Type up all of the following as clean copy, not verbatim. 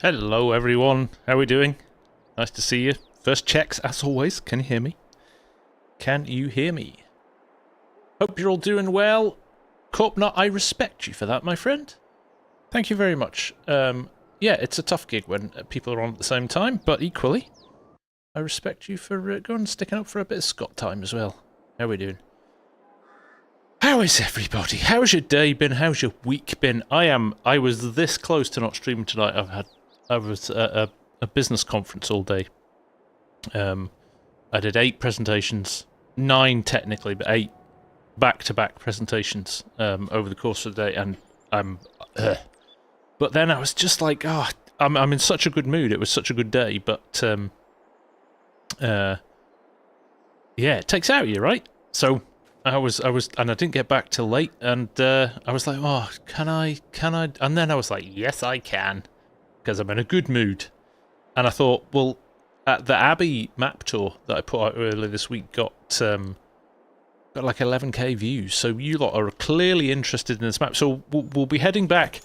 Hello everyone, how are we doing? Nice to see you. First checks as always, can you hear me? Can you hear me? Hope you're all doing well. Courseplay, I respect you for that, my friend. Thank you very much. Yeah, it's a tough gig when people are on at the same time, but equally, I respect you for going and sticking up for a bit of Scott time as well. How are we doing? How is everybody? How's your day been? How's your week been? I was this close to not streaming tonight. I was at a business conference all day. I did 8 presentations, 9 technically, but 8 back-to-back presentations over the course of the day, and but then I was just like, oh, I'm in such a good mood. It was such a good day, but yeah, it takes out of you, right? So I was, and I didn't get back till late, and I was like, oh, can I? And then I was like, yes, I can. Because I'm in a good mood. And I thought, well, the Abbey map tour that I put out earlier this week got like 11k views. So you lot are clearly interested in this map. So we'll be heading back.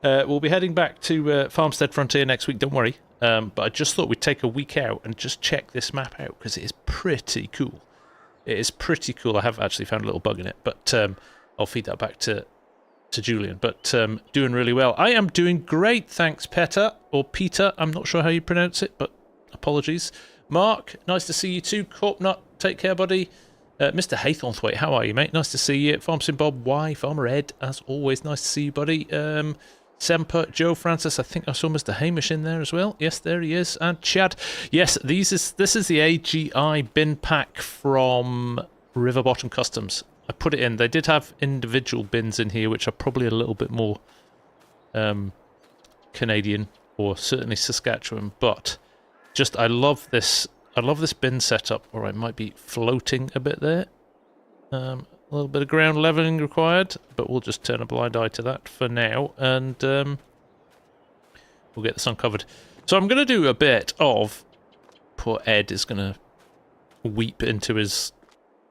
We'll be heading back to Farmstead Frontier next week. Don't worry. But I just thought we'd take a week out and just check this map out because it is pretty cool. It is pretty cool. I have actually found a little bug in it, but I'll feed that back to Julian, but doing really well. I am doing great, thanks, Peter, or Peter. I'm not sure how you pronounce it, but apologies. Mark, nice to see you too. Courseplay, take care, buddy. Mr. Haythornthwaite, how are you, mate? Nice to see you. FarmSim Bob Y, Farmer Ed, as always, nice to see you, buddy. Semper, Joe Francis, I think I saw Mr. Hamish in there as well. Yes, there he is. And Chad. Yes, this is the AGI bin pack from River Bottom Customs. I put it in. They did have individual bins in here, which are probably a little bit more Canadian, or certainly Saskatchewan. But just, I love this bin setup. Or I might be floating a bit there. A little bit of ground leveling required, but we'll just turn a blind eye to that for now, and we'll get this uncovered. So I'm going to do a bit of... Poor Ed is going to weep into his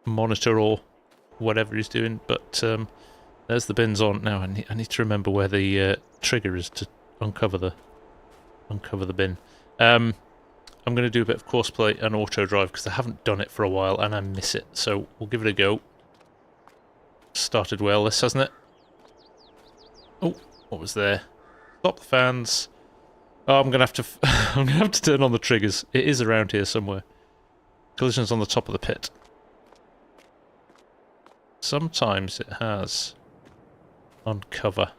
monitor or whatever he's doing, but there's the bins on. Now I need to remember where the trigger is to uncover the bin. I'm going to do a bit of Courseplay and AutoDrive because I haven't done it for a while and I miss it, so we'll give it a go. Started well, this, hasn't it? Oh, what was there? Stop the fans. Oh, I'm gonna have to I'm gonna have to turn on the triggers. It is around here somewhere. Collision's on the top of the pit. Sometimes it has on cover.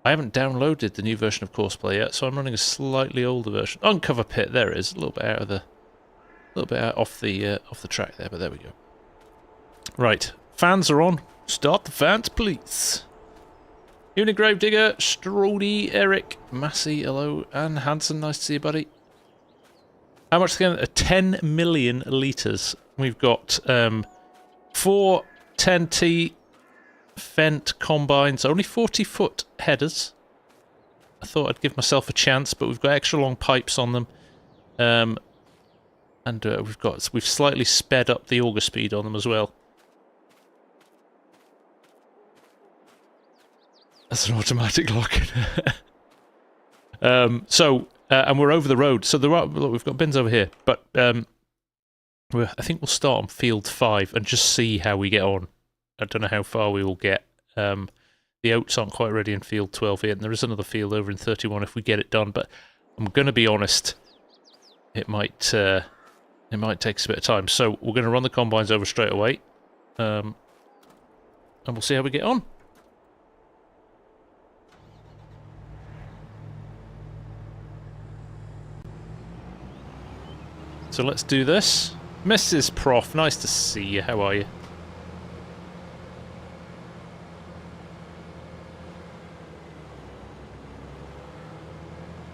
I haven't downloaded the new version of Courseplay yet, so I'm running a slightly older version. Uncover pit, there it is. A little bit out of the, off the track there, but there we go. Right, fans are on. Start the fans, please. Unit Gravedigger, Strody, Eric, Massey, hello, and Hanson, nice to see you, buddy. How much again? 10 million litres. We've got 4 10T Fendt combines, only 40-foot headers. I thought I'd give myself a chance, but we've got extra long pipes on them. And we've slightly sped up the auger speed on them as well. That's an automatic lock. And we're over the road. So look, we've got bins over here, but I think we'll start on field 5 and just see how we get on. I don't know how far we will get. The oats aren't quite ready in field 12 yet, and there is another field over in 31 if we get it done. But I'm going to be honest, it might take us a bit of time. So we're going to run the combines over straight away, and we'll see how we get on. So let's do this. Mrs. Prof, nice to see you. How are you?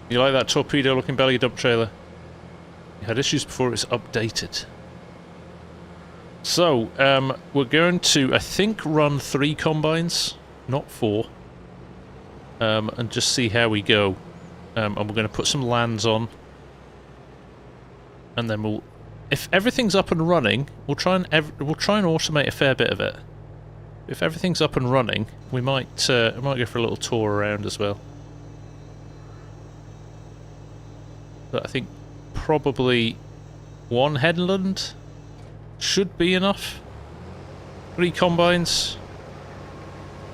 You like that torpedo-looking belly dump trailer? You had issues before it was updated. So, we're going to, I think, run 3 combines, not 4. And just see how we go. And we're going to put some lands on. And then we'll, if everything's up and running, we'll try and automate a fair bit of it. If everything's up and running, we might go for a little tour around as well. But I think probably one headland should be enough. 3 combines,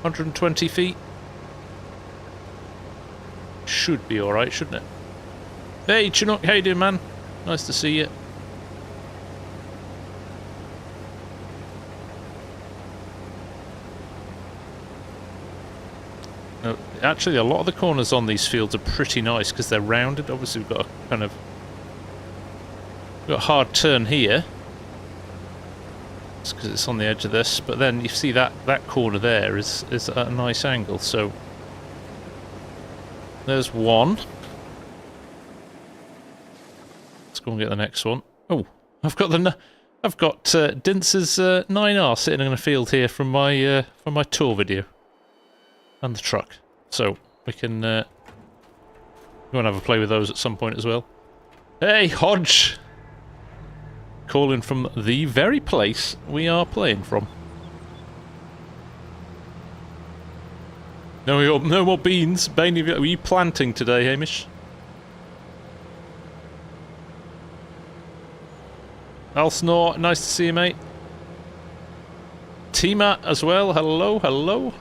120 feet. Should be alright, shouldn't it? Hey Chinook, how you doing, man? Nice to see you. Actually, a lot of the corners on these fields are pretty nice because they're rounded. Obviously, we've got a kind of a hard turn here. It's because it's on the edge of this, but then you see that corner there is at a nice angle. So there's one. Let's go and get the next one. Oh, I've got Dintz's 9R sitting in a field here from my tour video. And the truck. So, we can go and have a play with those at some point as well. Hey, Hodge! Calling from the very place we are playing from. No more beans. Bainey, were you planting today, Hamish? Alsnor, nice to see you, mate. Tima as well, hello, hello.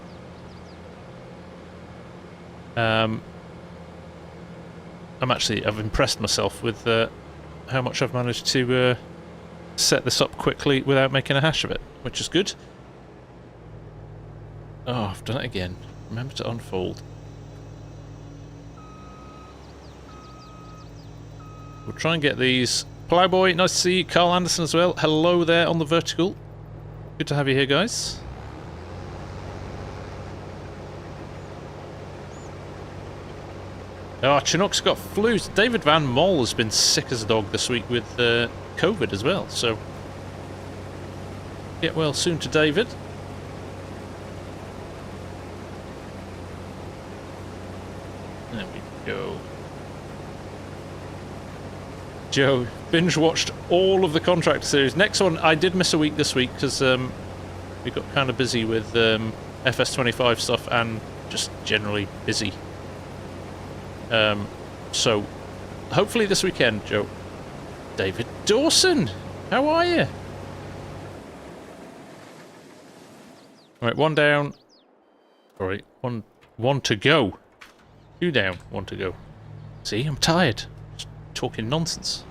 I've impressed myself with how much I've managed to set this up quickly without making a hash of it, which is good. Oh, I've done it again. Remember to unfold. We'll try and get these. Plowboy, nice to see you. Carl Anderson as well. Hello there on the vertical. Good to have you here, guys. Oh, Chinook's got flus. David Van Mol has been sick as a dog this week with COVID as well, so get well soon to David. There we go. Joe, binge watched all of the Contractor series. Next one, I did miss a week this week because we got kind of busy with FS25 stuff and just generally busy. So, hopefully this weekend, Joe. David Dawson, how are you? Right, one down. Sorry, one to go. 2 down, 1 to go. See, I'm tired. Just talking nonsense.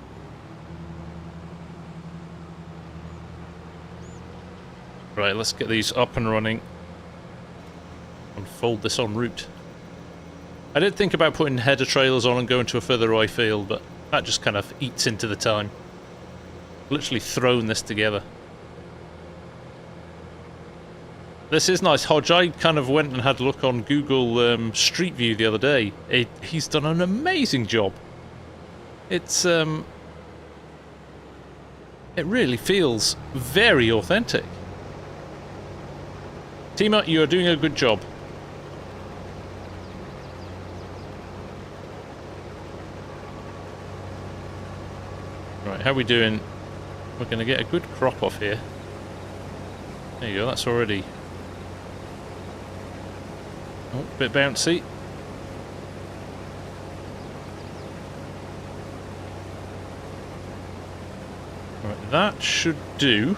Right, let's get these up and running. Unfold this en route. I did think about putting header trailers on and going to a further away field, but that just kind of eats into the time. Literally thrown this together. This is nice. Hodge, I kind of went and had a look on Google Street View the other day. He's done an amazing job. It's it really feels very authentic. Tima, you are doing a good job. Right, how are we doing? We're going to get a good crop off here. There you go, that's already... Oh, a bit bouncy. Right, that should do.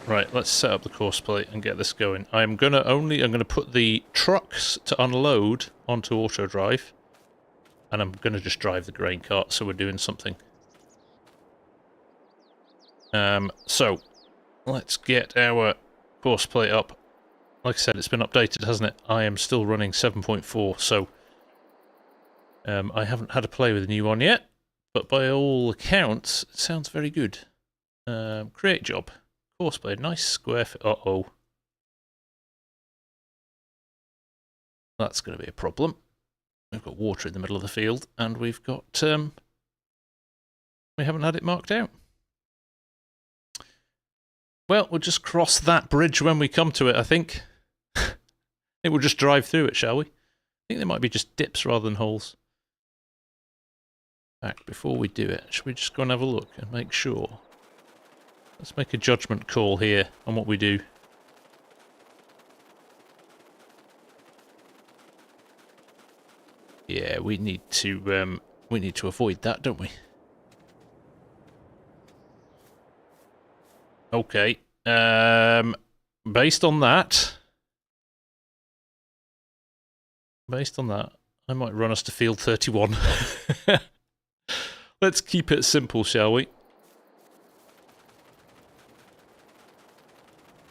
Right, let's set up the Courseplay and get this going. I'm going to put the trucks to unload onto AutoDrive. And I'm going to just drive the grain cart, so we're doing something. So, let's get our Courseplay up. Like I said, it's been updated, hasn't it? I am still running 7.4, so I haven't had a play with the new one yet, but by all accounts, it sounds very good. Create job. Courseplay, nice square foot. Uh-oh. That's going to be a problem. We've got water in the middle of the field, and we've got, we haven't had it marked out. Well, we'll just cross that bridge when we come to it, I think. It will just drive through it, shall we? I think there might be just dips rather than holes. In fact, before we do it, should we just go and have a look and make sure? Let's make a judgment call here on what we do. Yeah, we need to avoid that, don't we? Okay. Based on that, I might run us to field 31. Let's keep it simple, shall we?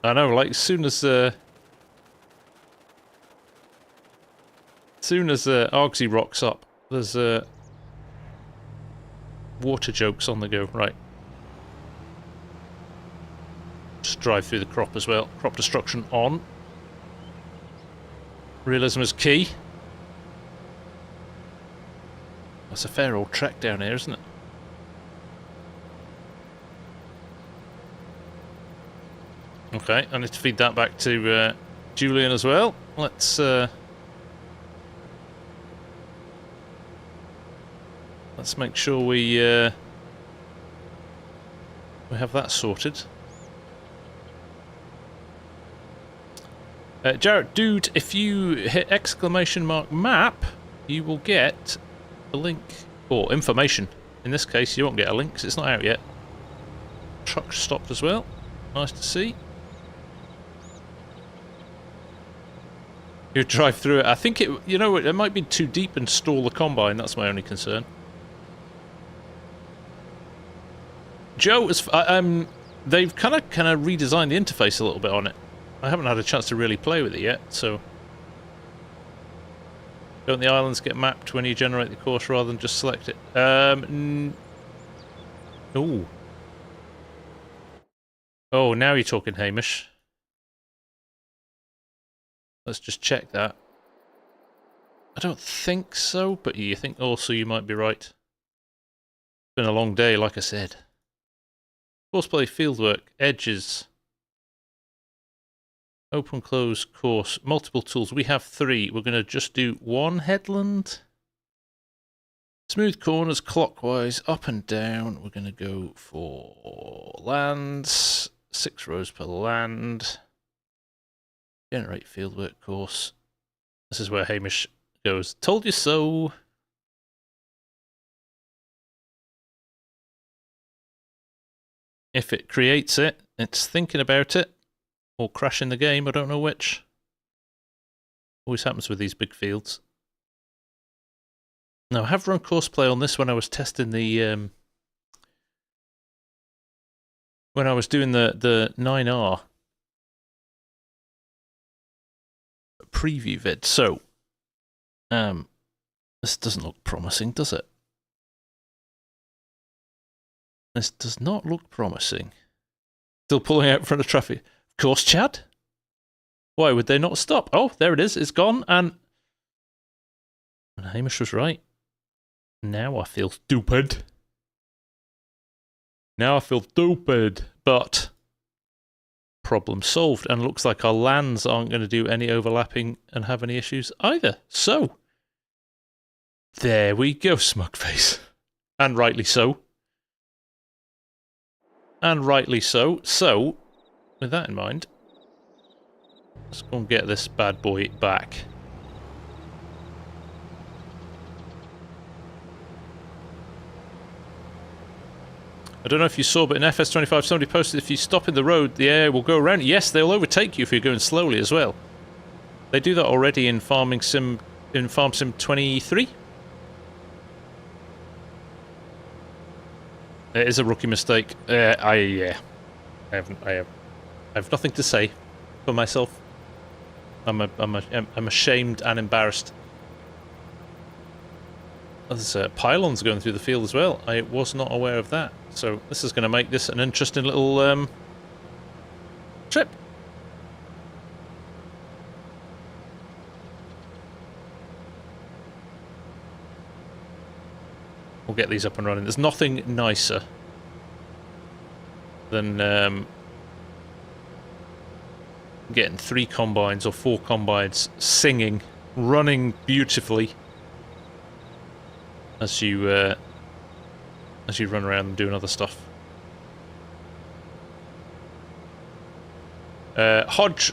I know, like, as soon as Argsy rocks up, there's water jokes on the go. Right. Just drive through the crop as well. Crop destruction on. Realism is key. That's a fair old trek down here, isn't it? Okay, I need to feed that back to Julian as well. Let's make sure we have that sorted. Jarrett, dude, if you hit !map, you will get a link, or information. In this case, you won't get a link because it's not out yet. Truck stopped as well. Nice to see. You drive through it. I think it, you know, it might be too deep and stall the combine. That's my only concern. Joe, they've kind of redesigned the interface a little bit on it. I haven't had a chance to really play with it yet, so... Don't the islands get mapped when you generate the course rather than just select it? Ooh. Oh, now you're talking, Hamish. Let's just check that. I don't think so, but you think also you might be right. It's been a long day, like I said. Courseplay, fieldwork, edges. Open, close, course, multiple tools. We have 3. We're going to just do 1 headland. Smooth corners clockwise, up and down. We're going to go for lands. 6 rows per land. Generate fieldwork course. This is where Hamish goes, told you so. If it creates it, it's thinking about it. Or crashing the game, I don't know which. Always happens with these big fields. Now, I have run Courseplay on this when I was testing the... when I was doing the 9R preview vid. So, this doesn't look promising, does it? This does not look promising. Still pulling out in front of traffic. Of course, Chad. Why would they not stop? Oh, there it is. It's gone, and Hamish was right. Now I feel stupid. Now I feel stupid, but problem solved, and looks like our lands aren't going to do any overlapping and have any issues either. So, there we go, Smugface. And rightly so. And rightly so. So, with that in mind, let's go and get this bad boy back. I don't know if you saw, but in FS25 somebody posted if you stop in the road, the air will go around. Yes, they'll overtake you if you're going slowly as well. They do that already in FarmSim 23. It is a rookie mistake. I have nothing to say for myself. I'm ashamed and embarrassed. There's pylons going through the field as well. I was not aware of that. So this is going to make this an interesting little trip. We'll get these up and running. There's nothing nicer than getting 3 combines or 4 combines singing, running beautifully as you run around and doing other stuff. Hodge,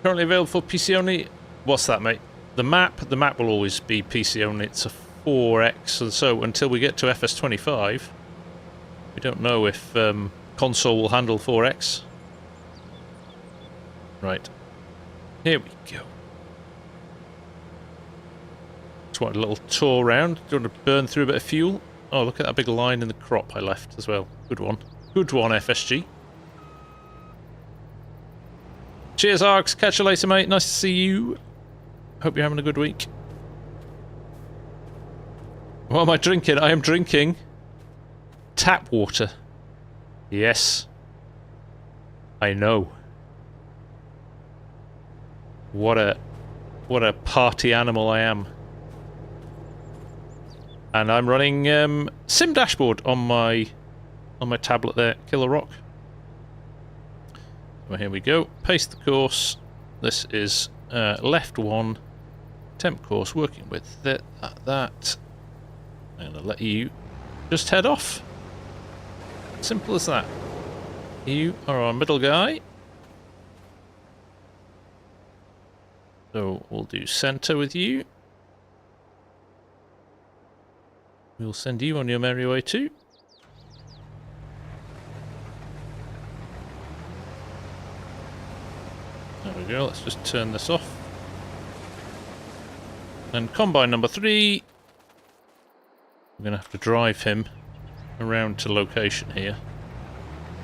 currently available for PC only. What's that, mate? the map will always be PC only. It's a 4X, and so until we get to FS25, we don't know if console will handle 4X. Right. Here we go. Just want a little tour around. Do you want to burn through a bit of fuel? Oh, look at that big line in the crop I left as well. Good one. Good one, FSG. Cheers, Arx. Catch you later, mate. Nice to see you. Hope you're having a good week. What am I drinking? I am drinking tap water. Yes. I know. What a party animal I am. And I'm running Sim Dashboard on my tablet there, Killer Rock. Well, here we go. Paste the course. This is left 1, temp course, working with that. I'm going to let you just head off. Simple as that. You are our middle guy. So we'll do center with you. We'll send you on your merry way too. There we go, let's just turn this off. And combine number 3. We're going to have to drive him around to location here.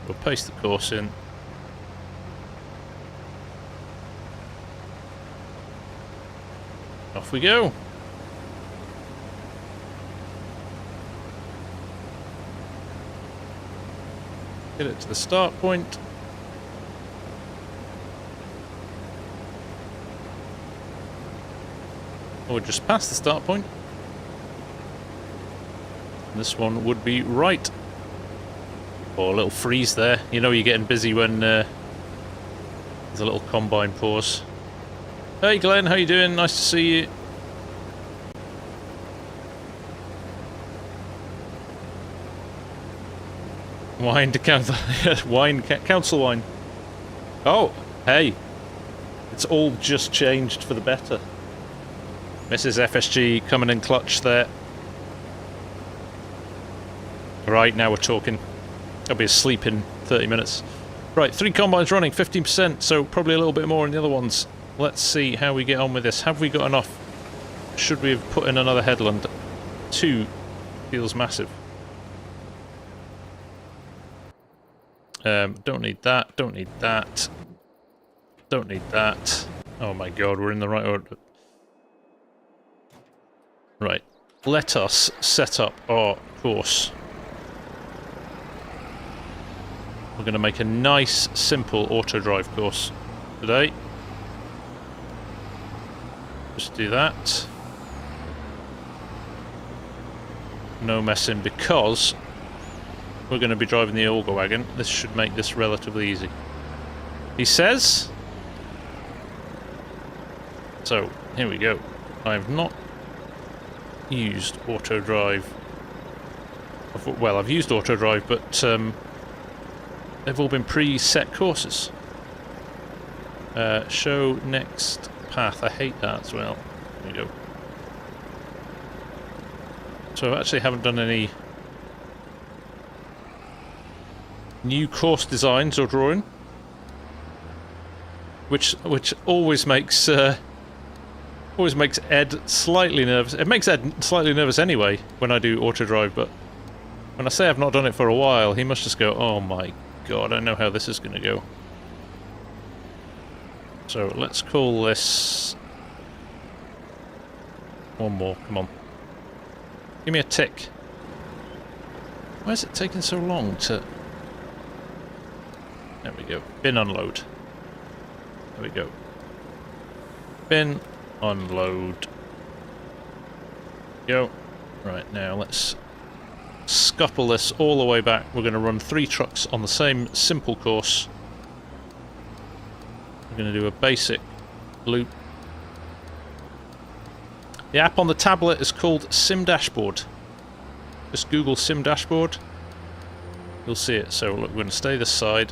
We'll paste the course in. Off we go. Get it to the start point. Or just past the start point. This one would be right. Oh, a little freeze there. You know you're getting busy when there's a little combine pause. Hey Glenn, how you doing? Nice to see you. Wine to council, wine, council wine. Oh, hey, it's all just changed for the better. Mrs. FSG coming in clutch there. Right, now we're talking. I'll be asleep in 30 minutes. Right, 3 combines running, 15%, so probably a little bit more in the other ones. Let's see how we get on with this. Have we got enough? Should we have put in another headland? 2 feels massive. Don't need that, don't need that. Don't need that. Oh my god, we're in the right order. Right, let us set up our course. We're going to make a nice, simple AutoDrive course today. Just do that. No messing, because we're going to be driving the auger wagon. This should make this relatively easy. He says. So, here we go. I have not used AutoDrive. Well, I've used AutoDrive, but they've all been pre-set courses. Show next path. I hate that as well. There we go. So I actually haven't done any new course designs or drawing, which always makes Ed slightly nervous. It makes Ed slightly nervous anyway when I do AutoDrive, but when I say I've not done it for a while, he must just go, oh my god, I know how this is going to go. So let's call this... One more, come on. Give me a tick. Why is it taking so long to... There we go. Bin unload. There we go. Bin unload. Go. Right, now let's scupple this all the way back. We're going to run 3 trucks on the same simple course. We're going to do a basic loop. The app on the tablet is called Sim Dashboard. Just Google Sim Dashboard. You'll see it. So look, we're going to stay this side.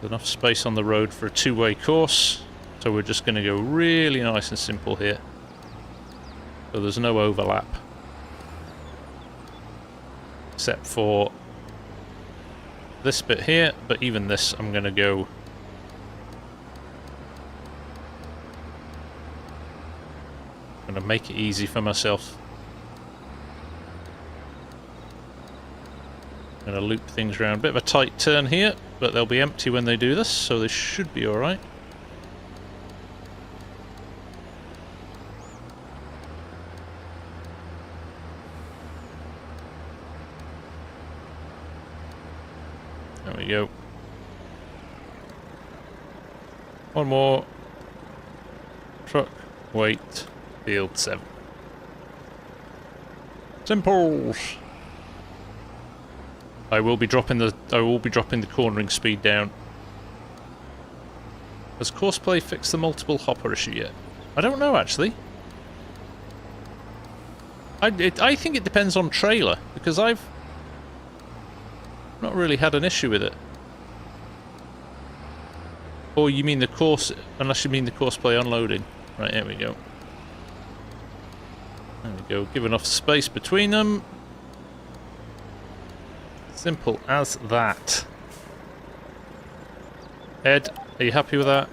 There's enough space on the road for a 2-way course. So we're just going to go really nice and simple here. So there's no overlap. Except for this bit here, but even this I'm going to go... I'm going to make it easy for myself. I'm going to loop things around. Bit of a tight turn here, but they'll be empty when they do this, so they should be alright. There we go. One more. Truck, wait, field 7. Simples. I will be dropping the cornering speed down. Has Courseplay fixed the multiple hopper issue yet? I don't know actually. I think it depends on trailer, because I've not really had an issue with it. Or you mean the course, unless you mean the Courseplay unloading. Right, here we go. There we go, give enough space between them. Simple as that. Ed, are you happy with that?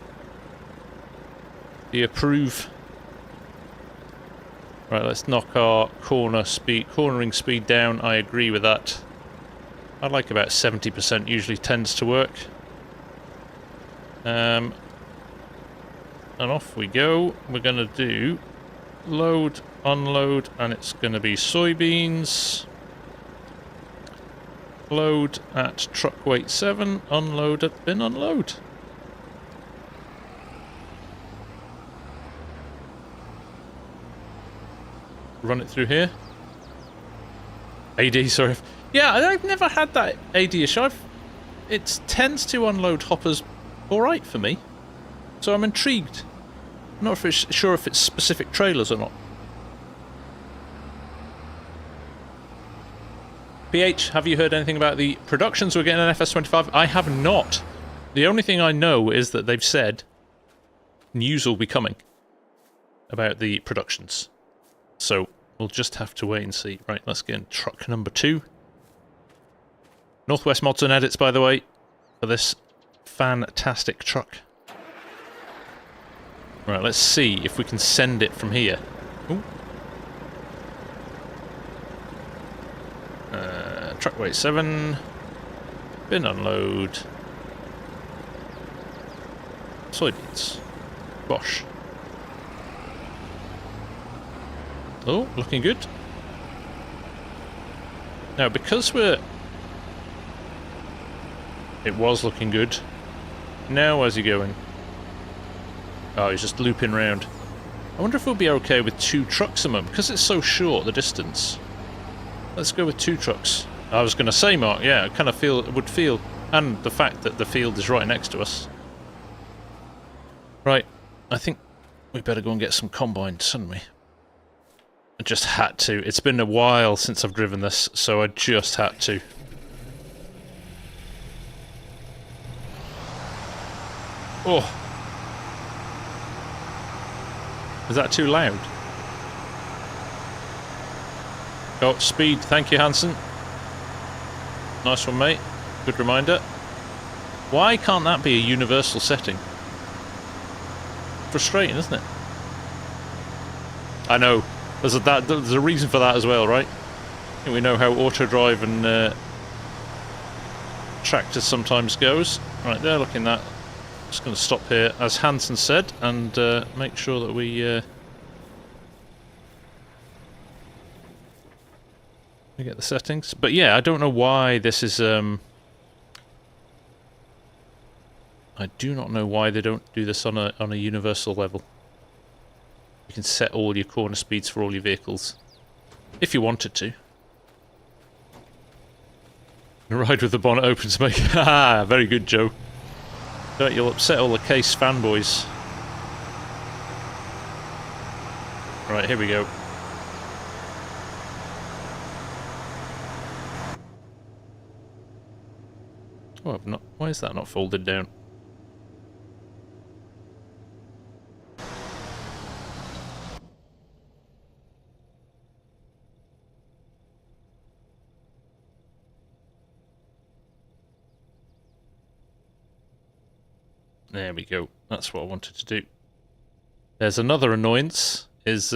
Do you approve? Right, let's knock our cornering speed down. I agree with that. I like about 70% usually tends to work. And off we go. We're going to do load, unload, and it's going to be soybeans. Load at truck weight 7, unload at bin unload. Run it through here. AD, sorry. Yeah, I've never had that AD issue. It tends to unload hoppers alright for me. So I'm intrigued. I'm not sure if it's specific trailers or not. PH, have you heard anything about the productions we're getting in FS25? I have not. The only thing I know is that they've said news will be coming about the productions. So we'll just have to wait and see. Right, let's get in truck number 2. Northwest Mods and Edits, by the way, for this fantastic truck. Right, let's see if we can send it from here. Ooh. Truck weight 7. Bin unload. Soybeans. Bosh. Oh, looking good. Now, because we're... It was looking good. Now, where's he going? Oh, he's just looping round. I wonder if we'll be okay with 2 trucks a month, because it's so short, the distance. Let's go with 2 trucks. I was going to say, Mark, yeah, I kind of would feel, and the fact that the field is right next to us. Right, I think we better go and get some combines, shouldn't we? I just had to. It's been a while since I've driven this, so I just had to. Oh. Is that too loud? Oh, speed. Thank you, Hanson. Nice one, mate. Good reminder. Why can't that be a universal setting? Frustrating, isn't it? I know. There's a reason for that as well, right? I think we know how AutoDrive and tractors sometimes goes. Right, they're looking at that. Just going to stop here, as Hanson said, and make sure that we get the settings. But yeah, I don't know why this is... I do not know why they don't do this on a universal level. You can set all your corner speeds for all your vehicles, if you wanted to. Ride with the bonnet open to make... Haha, very good, Joe. Don't you'll upset all the Case fanboys. Right, here we go. Oh, I've not... Why is that not folded down? There we go. That's what I wanted to do. There's another annoyance, is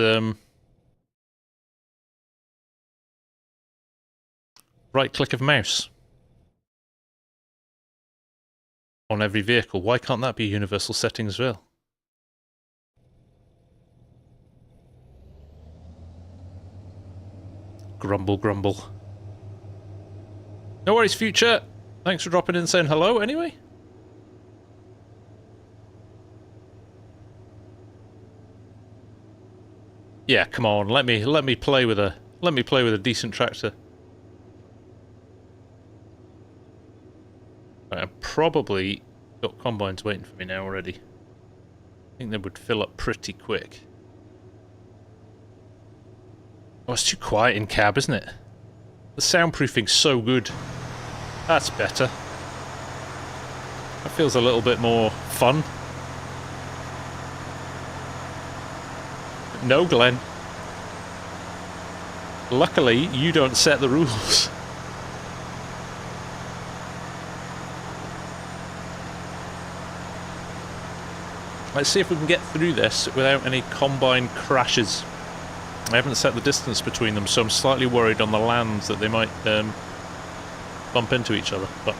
right click of mouse on every vehicle. Why can't that be a universal setting as well? Grumble, grumble. No worries, Future. Thanks for dropping in and saying hello anyway. Yeah, come on, let me play with a decent tractor. Right, I've probably got combines waiting for me now already. I think they would fill up pretty quick. Oh, it's too quiet in cab, isn't it? The soundproofing's so good. That's better. That feels a little bit more fun. No, Glenn. Luckily, you don't set the rules. Let's see if we can get through this without any combine crashes. I haven't set the distance between them, so I'm slightly worried on the lands that they might bump into each other. But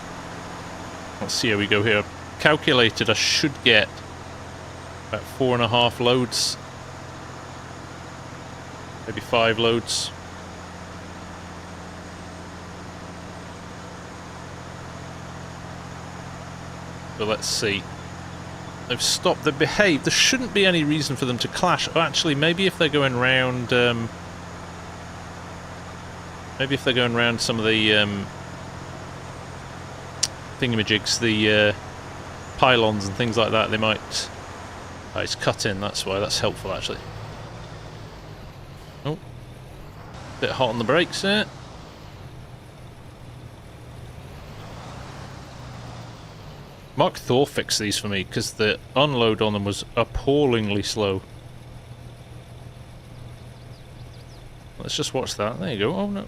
let's see how we go here. Calculated I should get about 4.5 loads. Maybe 5 loads. But let's see. They've stopped. They behave. There shouldn't be any reason for them to clash. Oh, actually, maybe if they're going round... maybe if they're going round some of the thingamajigs, the pylons and things like that, they might... Oh, it's cut in, that's why. That's helpful, actually. Oh. Bit hot on the brakes there. Mark Thor fixed these for me, because the unload on them was appallingly slow. Let's just watch that. There you go. Oh, no.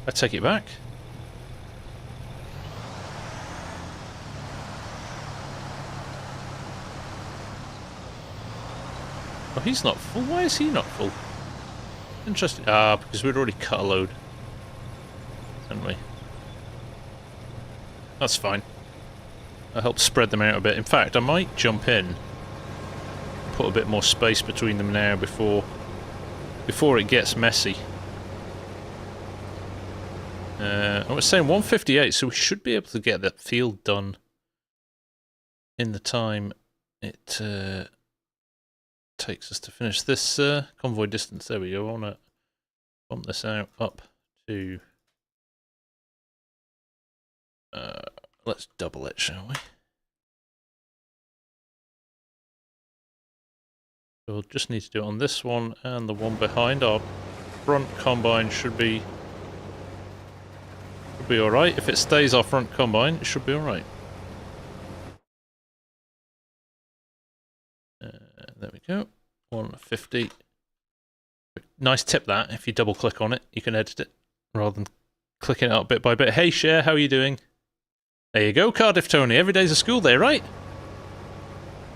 I take it back. Oh, he's not full. Why is he not full? Interesting. Ah, because we'd already cut a load. Hadn't we? That's fine. I'll help spread them out a bit. In fact, I might jump in, put a bit more space between them now before it gets messy. I was saying 1:58, so we should be able to get that field done in the time it takes us to finish this convoy distance. There we go. I want to bump this out up to... let's double it, shall we? We'll just need to do it on this one and the one behind. Our front combine should be alright. If it stays our front combine, it should be alright. There we go. 150. Nice tip that. If you double click on it, you can edit it rather than clicking it out bit by bit. Hey, Cher, how are you doing? There you go, Cardiff Tony. Every day's a school day, right?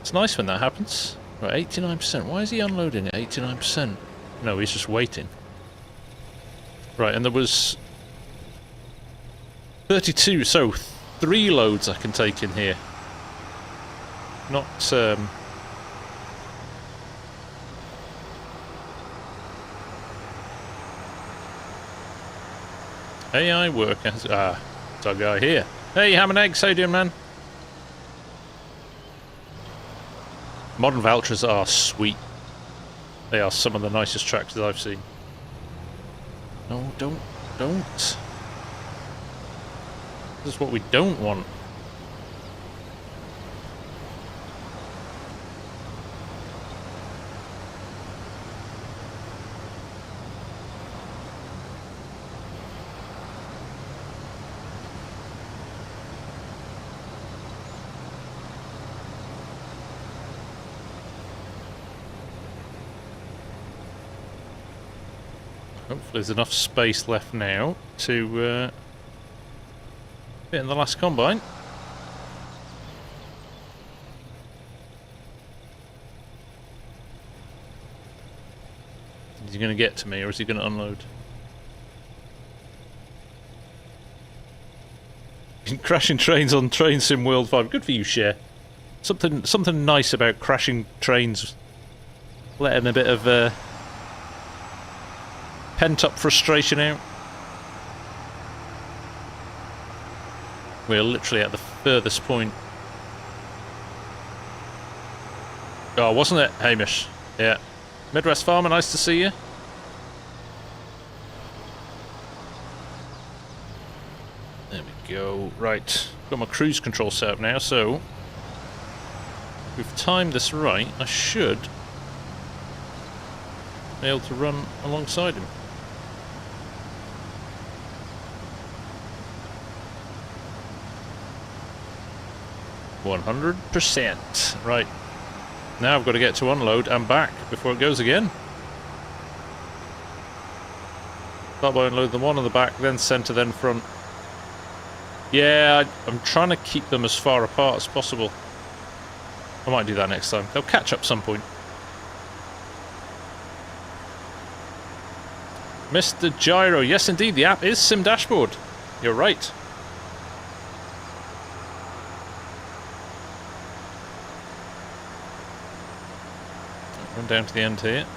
It's nice when that happens. Right, 89%. Why is he unloading at 89%? No, he's just waiting. Right, and there was 32, so 3 loads I can take in here. Not, AI work as... Ah, it's our guy here. Hey, Ham and Eggs, how you doing, man? Modern Valtras are sweet. They are some of the nicest tractors I've seen. No, don't. This is what we don't want. Hopefully there's enough space left now to fit in the last combine. Is he going to get to me, or is he going to unload? Crashing trains on Train Sim World 5. Good for you, Cher. Something nice about crashing trains. Letting a bit of pent-up frustration out. We're literally at the furthest point. Oh, wasn't it, Hamish? Yeah. Midwest Farmer, nice to see you. There we go. Right. Got my cruise control set up now, so if we've timed this right, I should be able to run alongside him. %. Right. Now I've got to get to unload and back before it goes again. Start by unloading the one on the back, then centre, then front. Yeah, I'm trying to keep them as far apart as possible. I might do that next time. They'll catch up some point. Mr. Gyro, yes indeed, the app is Sim Dashboard. You're right. Run down to the end here.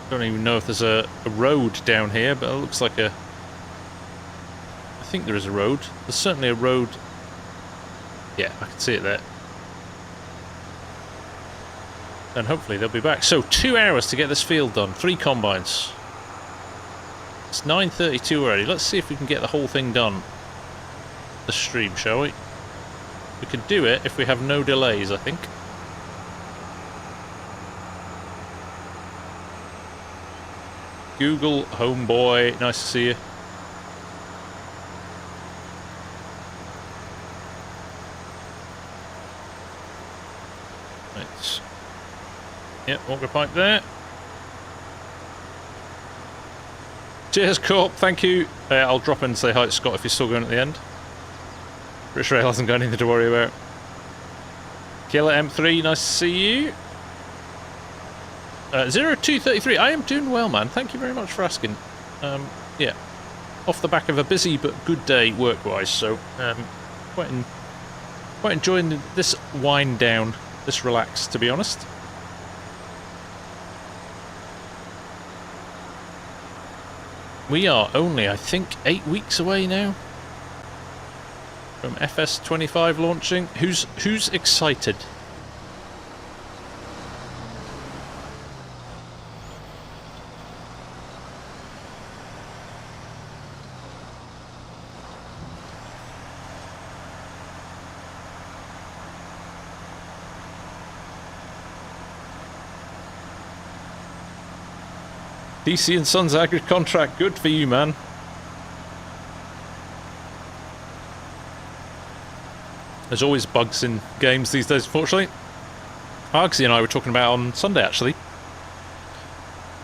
Don't even know if there's a road down here, but it looks like a... I think there is a road. There's certainly a road. Yeah, I can see it there. And hopefully they'll be back. So 2 hours to get this field done. 3 combines. It's 9:32 already. Let's see if we can get the whole thing done. The stream, shall we? We can do it if we have no delays, I think. Google homeboy, nice to see you. Right. Yep, walker pipe there. Cheers, Corp, thank you. I'll drop in and say hi to Scott if you're still going at the end. British Rail hasn't got anything to worry about. Killer M3, nice to see you. 0233, I am doing well, man. Thank you very much for asking. Yeah, off the back of a busy but good day work-wise, so quite enjoying this wind down, this relax, to be honest. We are only, I think, 8 weeks away now from FS25 launching. Who's excited? DC and Sons Agri contract, good for you, man. There's always bugs in games these days, unfortunately. Argsy and I were talking about on Sunday, actually.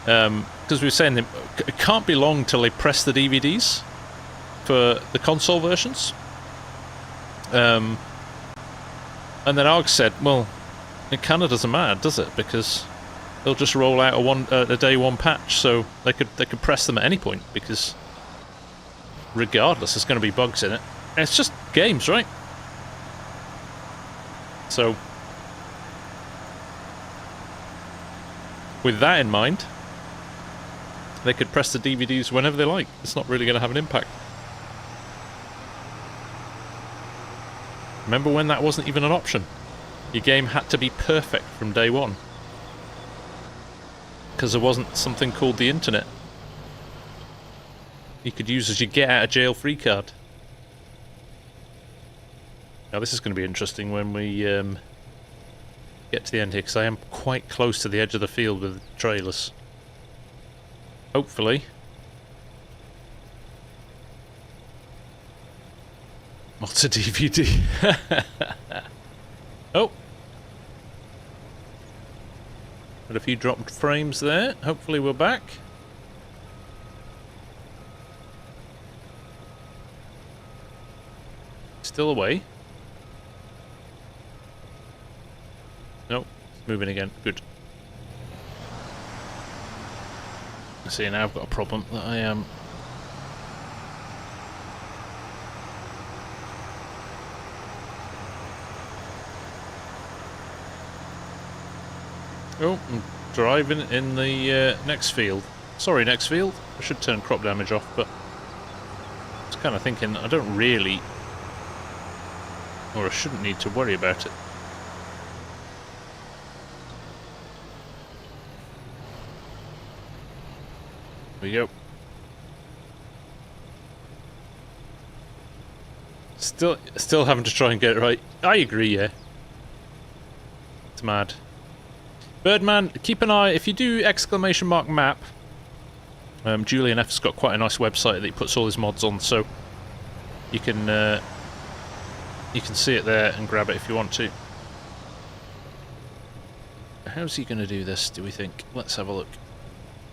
Because we were saying it can't be long till they press the DVDs for the console versions. And then Arg said, well, it kind of doesn't matter, does it? Because they'll just roll out a day one patch, so they could press them at any point, because regardless, there's going to be bugs in it. And it's just games, right? So with that in mind, they could press the DVDs whenever they like. It's not really going to have an impact. Remember when that wasn't even an option? Your game had to be perfect from day one, because there wasn't something called the internet you could use as your get out of jail free card. Now this is going to be interesting when we get to the end here, because I am quite close to the edge of the field with the trailers. Hopefully. What's a DVD? Oh! Had a few dropped frames there. Hopefully we're back. Still away. Nope, it's moving again. Good. See, now I've got a problem that I am... Oh, I'm driving in the next field. Sorry, next field. I should turn crop damage off, but I was kind of thinking I don't really, or I shouldn't need to worry about it. There we go. Still having to try and get it right. I agree, yeah. It's mad. Birdman, keep an eye, if you do !map, Julian F's got quite a nice website that he puts all his mods on, so you can see it there and grab it if you want to. How's he going to do this, do we think? Let's have a look.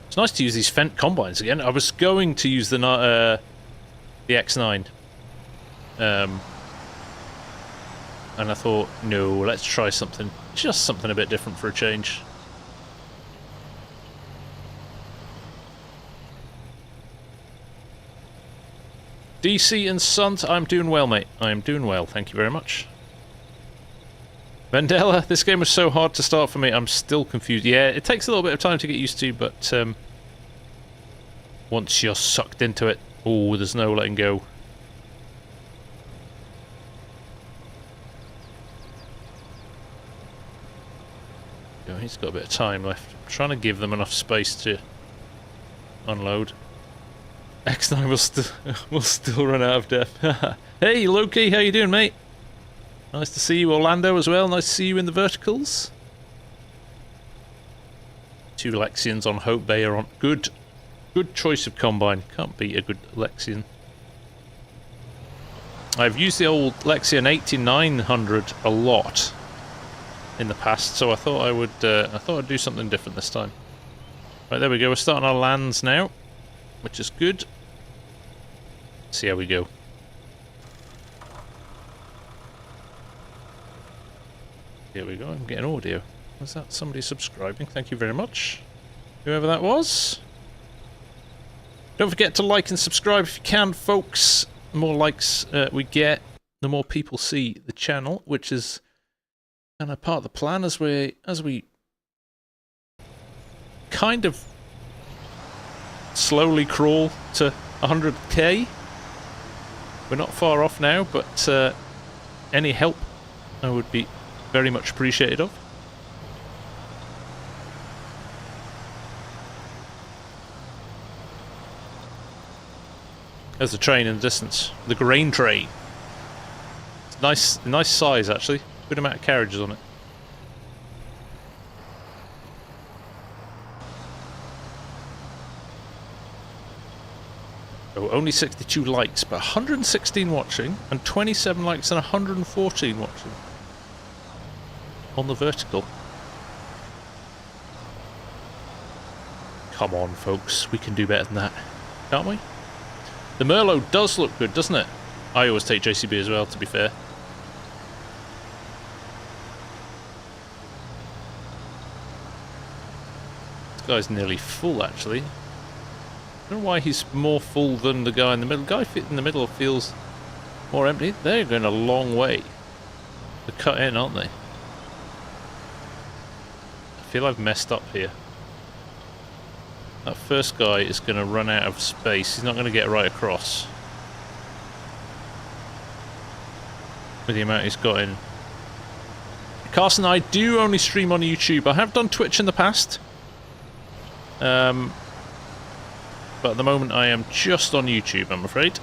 It's nice to use these Fendt combines again. I was going to use the X9. And I thought, no, let's try something. Just something a bit different for a change. DC and Sunt, I'm doing well, mate. I am doing well, thank you very much. Vendela, this game was so hard to start for me, I'm still confused. Yeah, it takes a little bit of time to get used to, but once you're sucked into it, oh, there's no letting go. Oh, he's got a bit of time left. I'm trying to give them enough space to unload. X9 will still run out of depth. Hey, Loki, how you doing, mate? Nice to see you, Orlando, as well. Nice to see you in the verticals. 2 Lexians on Hope Bay are on. Good choice of combine. Can't beat a good Lexian. I've used the old Lexian 8900 a lot in the past, so I thought I'd do something different this time. Right, there we go. We're starting our lands now, which is good. See how we go. Here we go. I'm getting audio. Was that somebody subscribing? Thank you very much, whoever that was. Don't forget to like and subscribe if you can, folks. The more likes we get, the more people see the channel, which is kind of part of the plan as we kind of slowly crawl to 100k. We're not far off now, but any help I would be very much appreciated of. There's a train in the distance. The grain train. It's nice size actually. Good amount of carriages on it. Oh, only 62 likes, but 116 watching, and 27 likes and 114 watching. On the vertical. Come on, folks. We can do better than that. Can't we? The Merlot does look good, doesn't it? I always take JCB as well, to be fair. This guy's nearly full, actually. I don't know why he's more full than the guy in the middle. The guy in the middle feels more empty. They're going a long way to cut in, aren't they? I feel I've messed up here. That first guy is going to run out of space. He's not going to get right across with the amount he's got in. Carson, I do only stream on YouTube. I have done Twitch in the past. But at the moment I am just on YouTube, I'm afraid.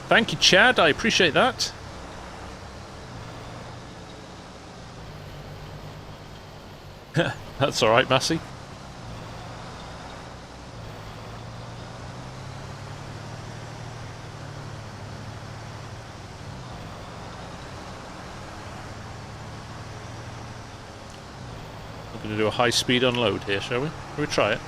Thank you, Chad. I appreciate that. That's alright, Massey. We're going to do a high-speed unload here, shall we? Shall we try it?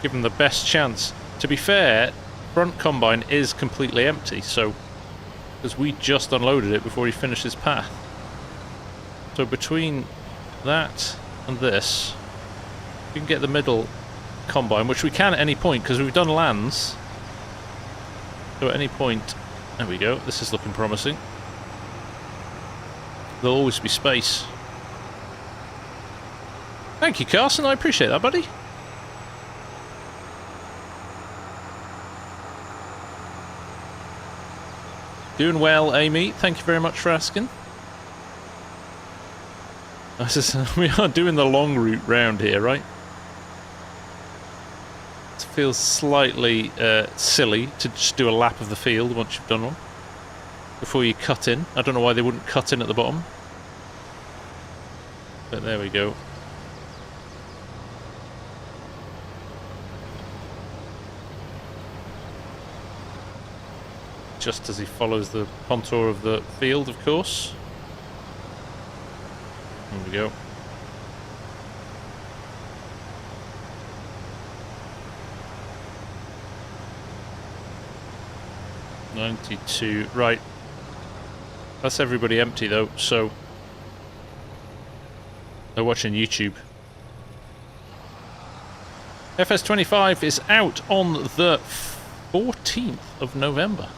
Give them the best chance. To be fair, front combine is completely empty, so because we just unloaded it before he finished his path. So between that and this, we can get the middle combine, which we can at any point, because we've done lands. So at any point, there we go, this is looking promising. There'll always be space. Thank you, Carson, I appreciate that, buddy. Doing well, Amy, thank you very much for asking. We are doing the long route round here, right? It feels slightly silly to just do a lap of the field once you've done one. Before you cut in. I don't know why they wouldn't cut in at the bottom. But there we go. Just as he follows the contour of the field, of course. There we go. $92. Right. That's everybody empty though, so they're watching YouTube. FS25 is out on the 14th of November.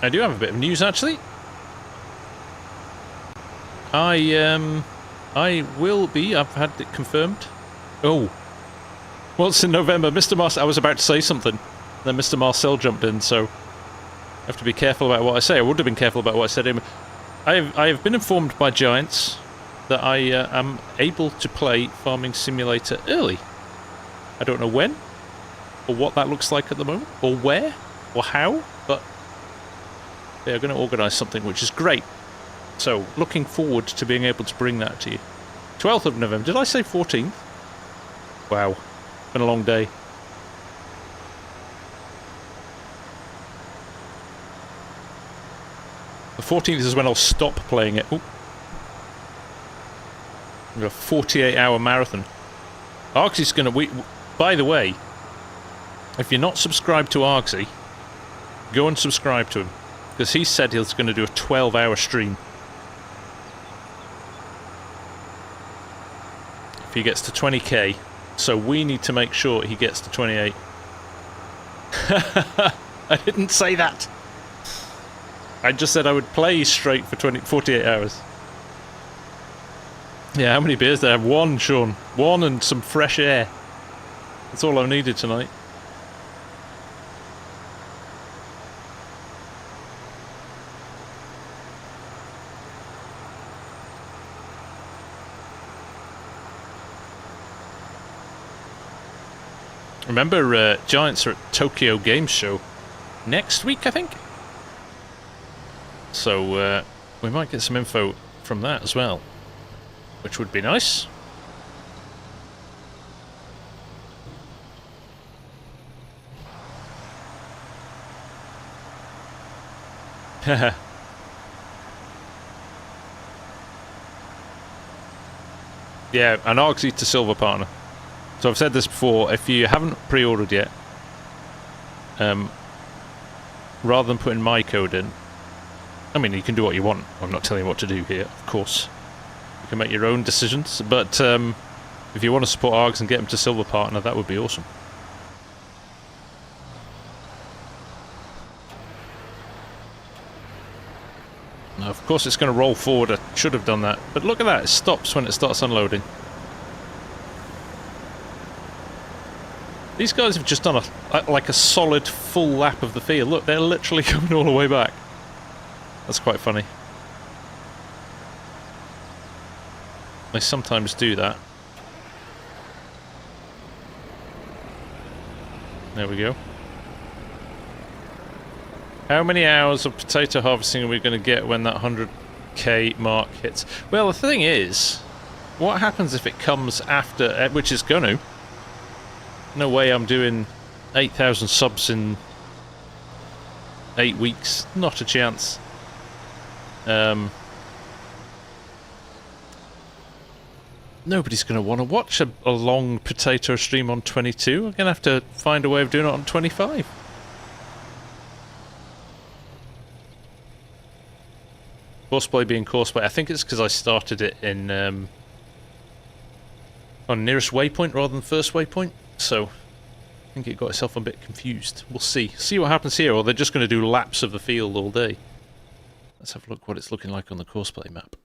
I do have a bit of news actually. I will be, I've had it confirmed. Oh. Well, it's in November. Mr. Marcel, I was about to say something. Then Mr. Marcel jumped in, so I have to be careful about what I say. I would have been careful about what I said. I have been informed by Giants that I am able to play Farming Simulator early. I don't know when, or what that looks like at the moment, or where, or how, but they are going to organise something, which is great. So, looking forward to being able to bring that to you. 12th of November. Did I say 14th? Wow. Been a long day. The 14th is when I'll stop playing it. Ooh. A 48-hour marathon. Argsy's going to... By the way, if you're not subscribed to Argsy, go and subscribe to him. Because he said he's going to do a 12-hour stream. If he gets to 20k, so we need to make sure he gets to 28. I didn't say that. I just said I would play straight for 48 hours. Yeah, how many beers did I have? One, Sean. One and some fresh air. That's all I needed tonight. Remember, Giants are at Tokyo Game Show next week, I think? So, we might get some info from that as well, which would be nice. Yeah, an Argsy to Silver partner. So I've said this before, if you haven't pre-ordered yet, rather than putting my code in, I mean, you can do what you want. I'm not telling you what to do here, of course. You can make your own decisions, but if you want to support Args and get them to Silver Partner, that would be awesome. Now, of course it's going to roll forward. I should have done that. But look at that, it stops when it starts unloading. These guys have just done like a solid full lap of the field. Look, they're literally coming all the way back. That's quite funny. They sometimes do that. There we go. How many hours of potato harvesting are we going to get when that 100k mark hits? Well, the thing is, what happens if it comes after, which is going to. No way I'm doing 8,000 subs in 8 weeks. Not a chance. Nobody's going to want to watch a long potato stream on 22. I'm going to have to find a way of doing it on 25. Courseplay being Courseplay. I think it's because I started it in on nearest waypoint rather than first waypoint, so I think it got itself a bit confused. We'll see. See what happens here, or they're just going to do laps of the field all day. Let's have a look what it's looking like on the Courseplay map.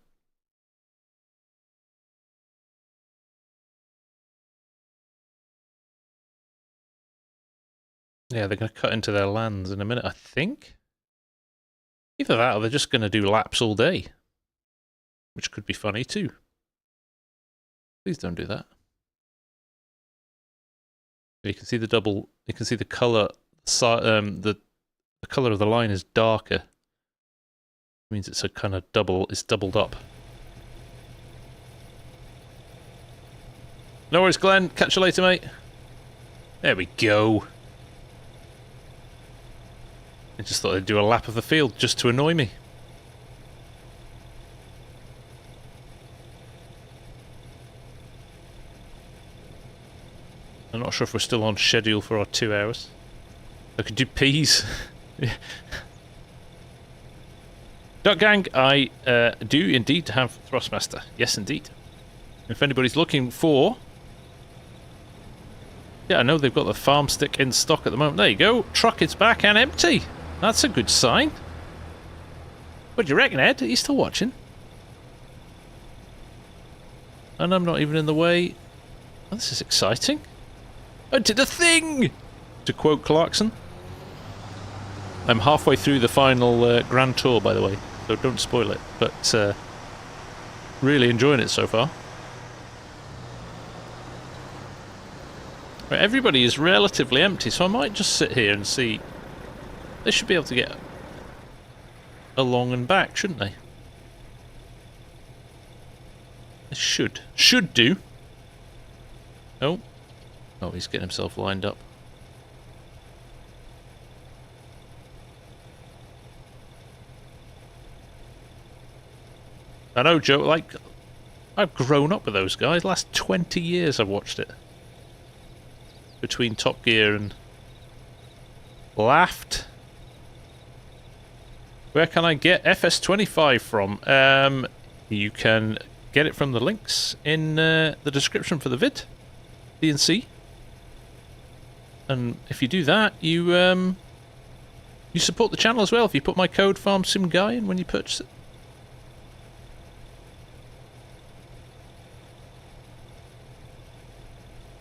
Yeah, they're going to cut into their lands in a minute, I think. Either that or they're just going to do laps all day. Which could be funny too. Please don't do that. You can see the double, you can see the colour, the colour of the line is darker. It means it's a kind of it's doubled up. No worries, Glenn. Catch you later, mate. There we go. I just thought they'd do a lap of the field just to annoy me. I'm not sure if we're still on schedule for our 2 hours. I could do peas. Duck Gang, I do indeed have Thrustmaster. Yes, indeed. If anybody's looking for... Yeah, I know they've got the farm stick in stock at the moment. There you go. Truck is back and empty. That's a good sign. What do you reckon, Ed? Are you still watching? And I'm not even in the way. Oh, this is exciting. I did a thing! To quote Clarkson. I'm halfway through the final Grand Tour, by the way, so don't spoil it. But really enjoying it so far. Right, everybody is relatively empty, so I might just sit here and see. They should be able to get along and back, shouldn't they? They should. Should do. Oh. Oh, he's getting himself lined up. I know, Joe, like, I've grown up with those guys. Last 20 years I've watched it. Between Top Gear and Laughed. Where can I get FS25 from? You can get it from the links in the description for the vid. DNC. And if you do that, you support the channel as well if you put my code FarmSimGuy in when you purchase it.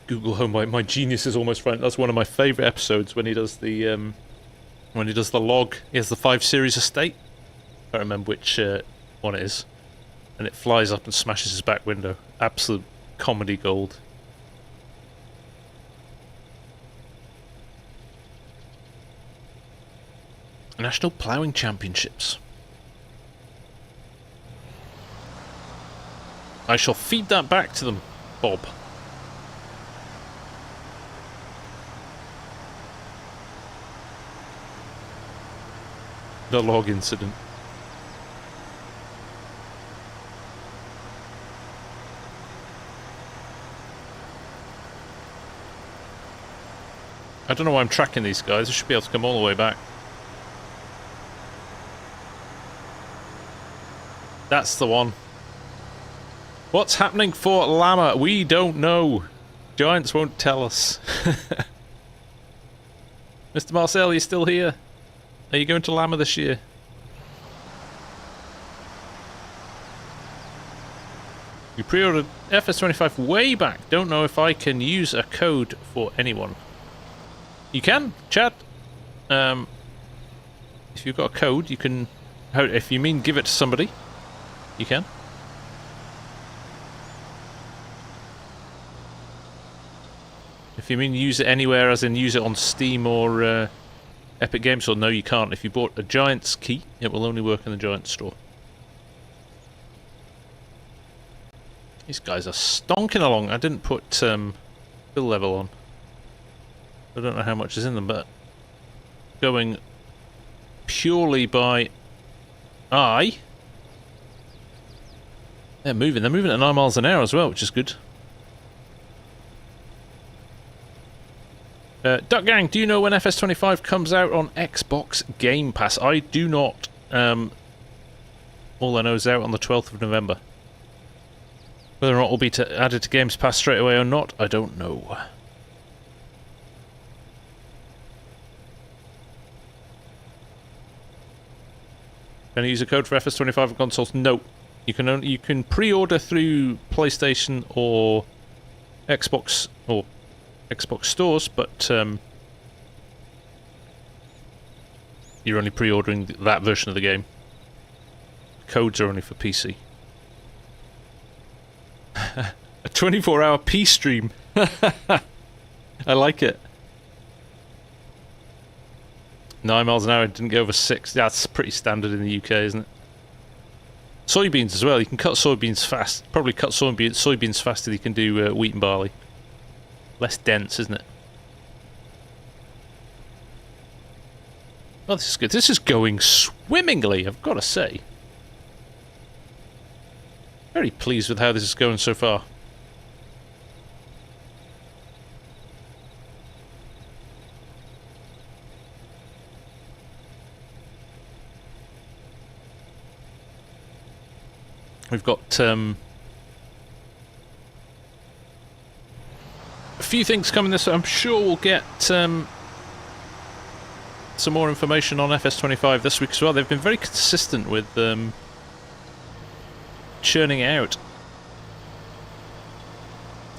Google Home, my genius is almost right. That's one of my favourite episodes when he does the log. He has the 5 Series estate. I don't remember which one it is, and it flies up and smashes his back window. Absolute comedy gold. National Ploughing Championships. I shall feed that back to them, Bob. The log incident. I don't know why I'm tracking these guys. I should be able to come all the way back. That's the one. What's happening for Llama? We don't know. Giants won't tell us. Mr. Marcel, are you still here? Are you going to Llama this year? You pre-ordered FS25 way back. Don't know if I can use a code for anyone. You can, chat. If you've got a code, you can... If you mean give it to somebody, you can. If you mean use it anywhere, as in use it on Steam or Epic Games Store, no you can't. If you bought a Giants key, it will only work in the Giants store. These guys are stonking along. I didn't put fill level on. I don't know how much is in them, but going purely by eye, They're moving at 9 miles an hour as well, which is good. Duck Gang, do you know when FS25 comes out on Xbox Game Pass? I do not. All I know is out on the 12th of November. Whether or not it will be added to Games Pass straight away or not, I don't know. Can I use a code for FS25 on consoles? No. You can pre-order through PlayStation or Xbox stores, but you're only pre-ordering that version of the game. Codes are only for PC. A 24-hour P stream. I like it. 9 miles an hour, didn't go over 6. That's pretty standard in the UK, isn't it? Soybeans as well. You can cut soybeans fast. Probably cut soybeans faster than you can do wheat and barley. Less dense, isn't it? Oh, this is good. This is going swimmingly, I've got to say. Very pleased with how this is going so far. We've got a few things coming this way. I'm sure we'll get some more information on FS25 this week as well. They've been very consistent with churning it out.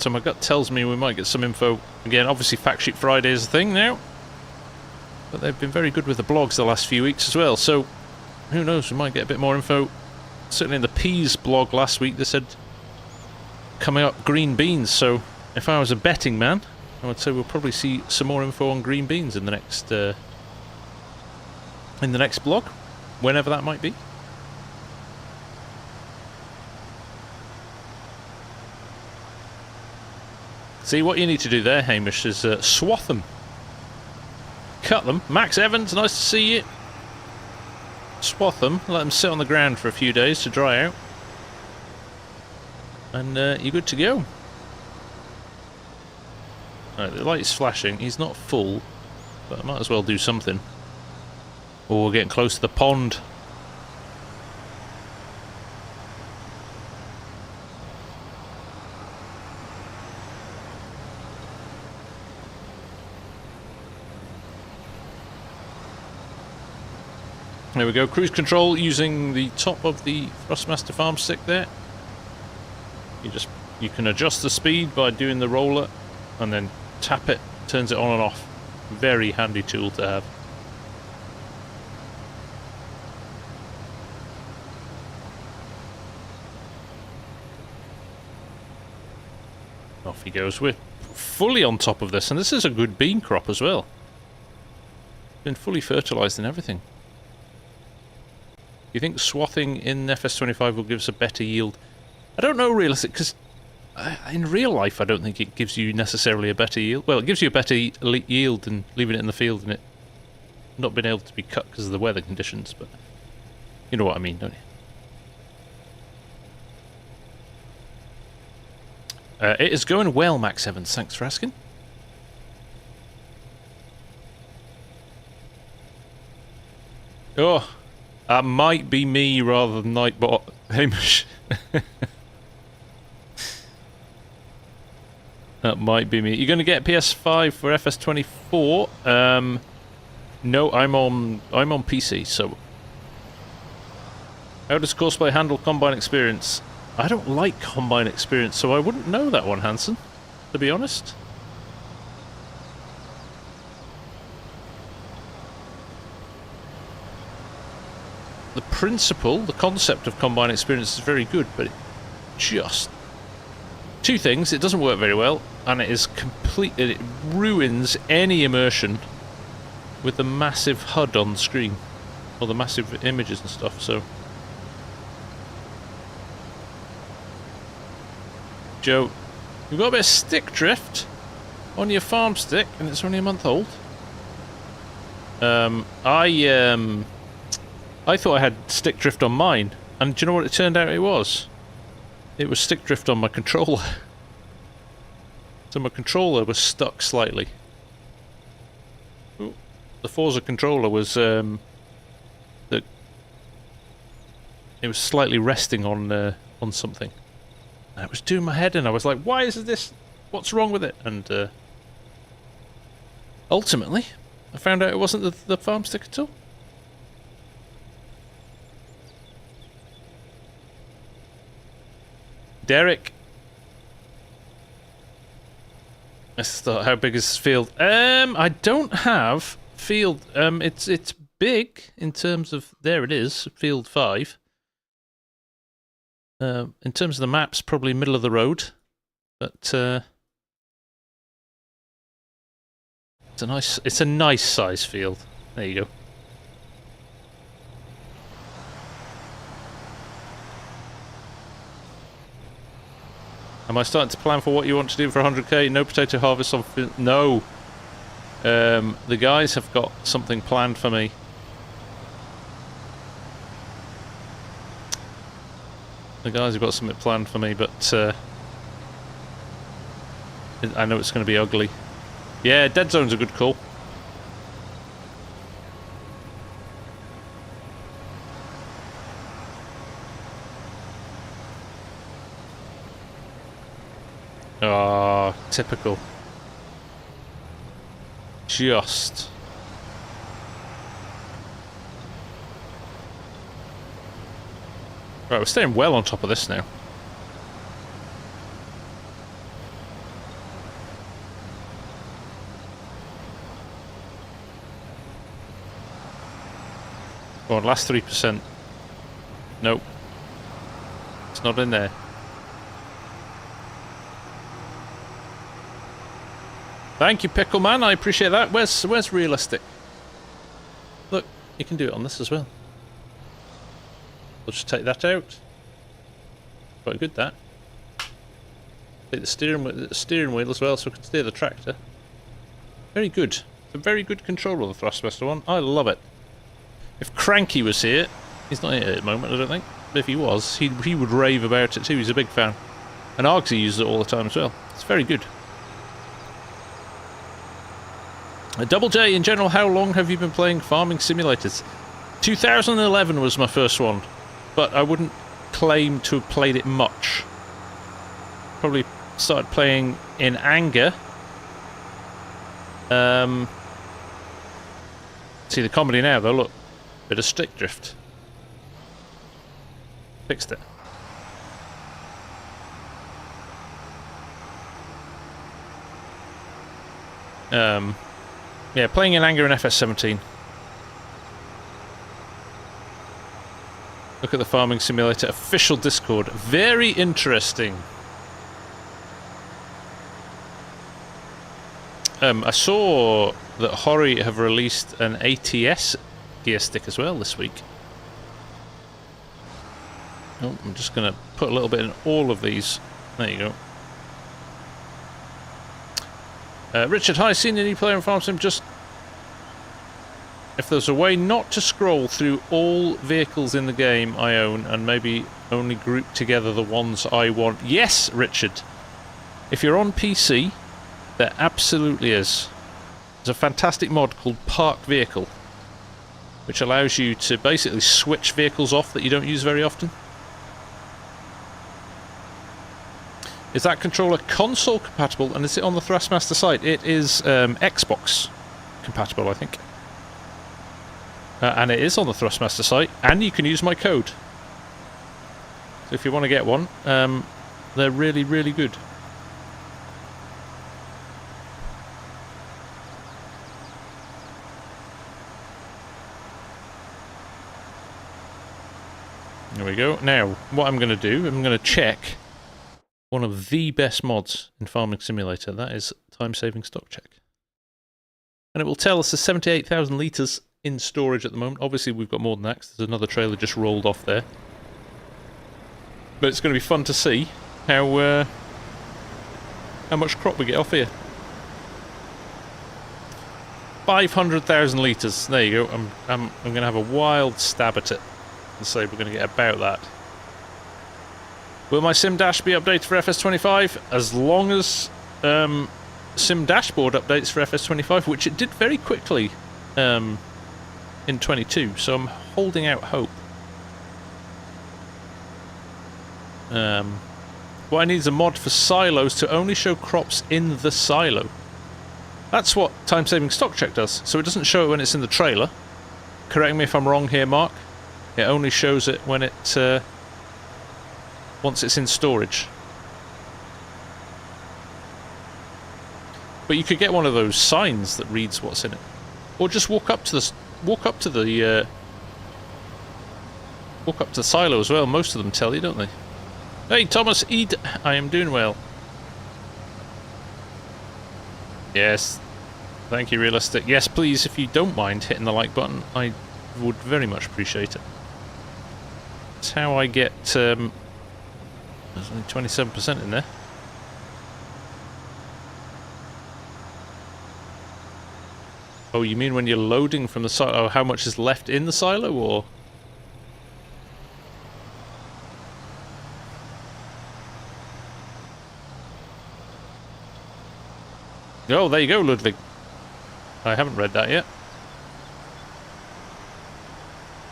So my gut tells me we might get some info. Again, obviously Fact Sheet Friday is a thing now. But they've been very good with the blogs the last few weeks as well. So who knows, we might get a bit more info. Certainly in the peas blog last week they said coming up green beans, so if I was a betting man I would say we'll probably see some more info on green beans in the next blog, whenever that might be. See, what you need to do there, Hamish, is swath them. Cut them. Max Evans, nice to see you. Swath them, let them sit on the ground for a few days to dry out. And you're good to go. Right, the light's flashing. He's not full, but I might as well do something. Oh, we're getting close to the pond. There we go, cruise control using the top of the Thrustmaster farm stick there. You can adjust the speed by doing the roller and then tap it, turns it on and off. Very handy tool to have. Off he goes. We're fully on top of this, and this is a good bean crop as well. Been fully fertilised and everything. Do you think swathing in FS25 will give us a better yield? I don't know, realistic, because in real life I don't think it gives you necessarily a better yield. Well, it gives you a better yield than leaving it in the field and it not being able to be cut because of the weather conditions, but you know what I mean, don't you? It is going well, Max Evans, thanks for asking. Oh, that might be me rather than Nightbot, Hamish. That might be me. You're going to get PS5 for FS24? No, I'm on PC. So, how does Courseplay handle Combine Experience? I don't like Combine Experience, so I wouldn't know that one, Hanson, to be honest. The principle, the concept of Combine Experience is very good, but it just... Two things, it doesn't work very well, and it is it ruins any immersion with the massive HUD on the screen, or the massive images and stuff, so... Joe, you've got a bit of stick drift on your farm stick, and it's only a month old. I thought I had stick drift on mine, and do you know what it turned out it was? it was stick drift on my controller. So my controller was stuck slightly. Ooh, the Forza controller was it was slightly resting on something. And it was doing my head in. I was like, why is this? What's wrong with it? And ultimately, I found out it wasn't the farm stick at all. Derek. Let's start. How big is this field? I don't have field. It's big in terms of, there it is, field 5. In terms of the maps, probably middle of the road, but it's a nice size field. There you go. Am I starting to plan for what you want to do for 100k? No potato harvest on... No. The guys have got something planned for me. The guys have got something planned for me, but I know it's going to be ugly. Yeah, Dead Zone's a good call. Ah, typical. Just. Right, we're staying well on top of this now. Go on, last 3%. Nope. It's not in there. Thank you, Pickle Man. I appreciate that. Where's realistic? Look, you can do it on this as well. We'll just take that out. Quite good, that. Take the steering wheel as well, so we can steer the tractor. Very good. It's a very good control of the Thrustmaster one. I love it. If Cranky was here, he's not here at the moment, I don't think. But if he was, he would rave about it too. He's a big fan. And Argsy uses it all the time as well. It's very good. Double J, in general, how long have you been playing farming simulators? 2011 was my first one, but I wouldn't claim to have played it much. Probably started playing in anger. See the comedy now, though, look. Bit of stick drift. Fixed it. Yeah, playing in anger in FS17. Look at the Farming Simulator official Discord. Very interesting. I saw that Hori have released an ATS gear stick as well this week. Oh, I'm just going to put a little bit in all of these. There you go. Richard, hi, seen a new player in FarmSim. Just if there's a way not to scroll through all vehicles in the game I own and maybe only group together the ones I want. Yes, Richard. If you're on PC, there absolutely is. There's a fantastic mod called Park Vehicle, which allows you to basically switch vehicles off that you don't use very often. Is that controller console compatible, and is it on the Thrustmaster site? It is Xbox compatible, I think. And it is on the Thrustmaster site, and you can use my code. So if you want to get one, they're really, really good. There we go. Now, what I'm going to do, I'm going to check one of the best mods in Farming Simulator. That is time-saving stock check. And it will tell us there's 78,000 litres in storage at the moment. Obviously, we've got more than that, 'cause there's another trailer just rolled off there. But it's going to be fun to see how much crop we get off here. 500,000 litres. There you go. I'm going to have a wild stab at it and say we're going to get about that. Will my sim dash be updated for FS25? As long as sim dashboard updates for FS25, which it did very quickly in 22, so I'm holding out hope. What I need is a mod for silos to only show crops in the silo. That's what time-saving stock check does, so it doesn't show it when it's in the trailer. Correct me if I'm wrong here, Mark. It only shows it when it once it's in storage. But you could get one of those signs that reads what's in it, or just walk up to the silo as well. Most of them tell you, don't they? Hey, Thomas Eid, I am doing well. Yes, thank you, Realistic. Yes, please, if you don't mind hitting the like button, I would very much appreciate it. That's how I get, there's only 27% in there. Oh, you mean when you're loading from the silo? Oh, how much is left in the silo, or? Oh, there you go, Ludwig. I haven't read that yet.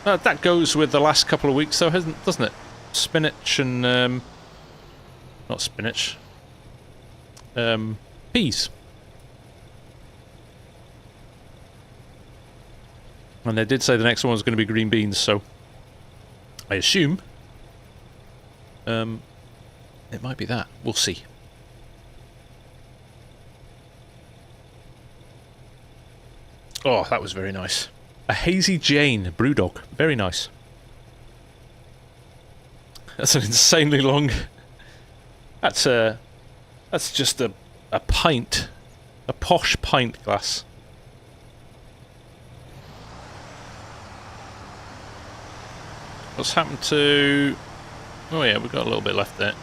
That goes with the last couple of weeks, though, doesn't it? Spinach and not spinach. Peas. And they did say the next one was going to be green beans, so I assume it might be that. We'll see. Oh, that was very nice. A Hazy Jane Brewdog. Very nice. That's an insanely long... That's just a pint. A posh pint glass. What's happened to... Oh yeah, we've got a little bit left there.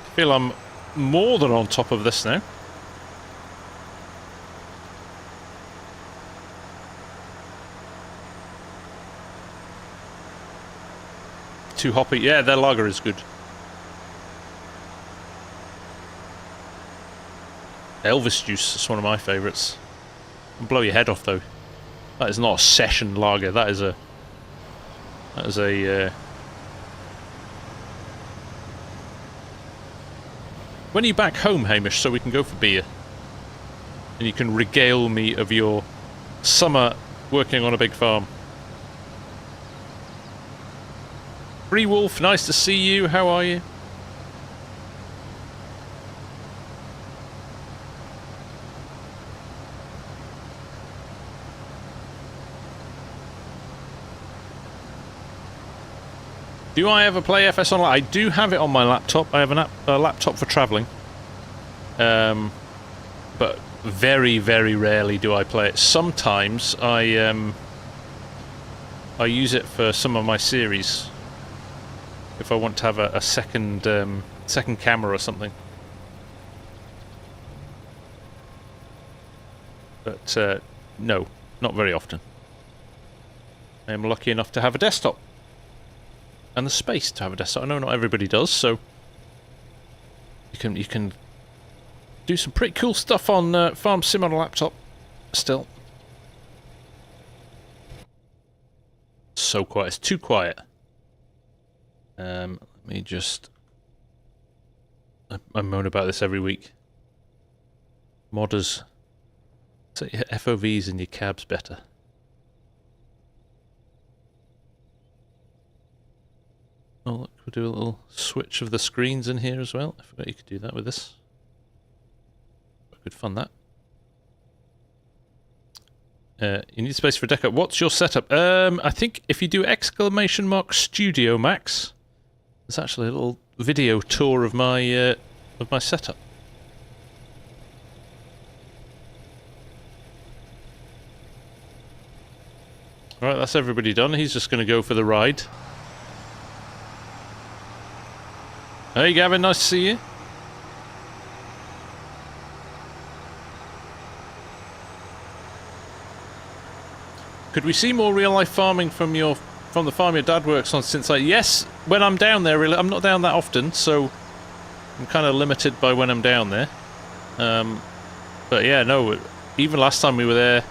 I feel I'm more than on top of this now. Too hoppy. Yeah, their lager is good. Elvis juice is one of my favourites. Blow your head off though. That is not a session lager. That is a. When are you back home, Hamish, so we can go for beer? And you can regale me of your summer working on a big farm. Free Wolf, nice to see you. How are you? Do I ever play FS Online? I do have it on my laptop. I have a laptop for travelling. But very, very rarely do I play it. Sometimes I use it for some of my series. If I want to have a second camera or something. But no, not very often. I am lucky enough to have a desktop. And the space to have a desktop. I know not everybody does, so you can do some pretty cool stuff on FarmSim on a laptop still. So quiet. It's too quiet. Let me just... I moan about this every week. Modders. Set your FOVs in your cabs better. Oh look, we'll do a little switch of the screens in here as well. I forgot you could do that with this. Good fun, that. You need space for a deco. What's your setup? I think if you do ! Studio Max, there's actually a little video tour of my setup. Alright, that's everybody done. He's just going to go for the ride. Hey Gavin, nice to see you. Could we see more real-life farming from your from the farm your dad works on since yes, when I'm down there, really, I'm not down that often, so I'm kind of limited by when I'm down there. But yeah, no, even last time we were there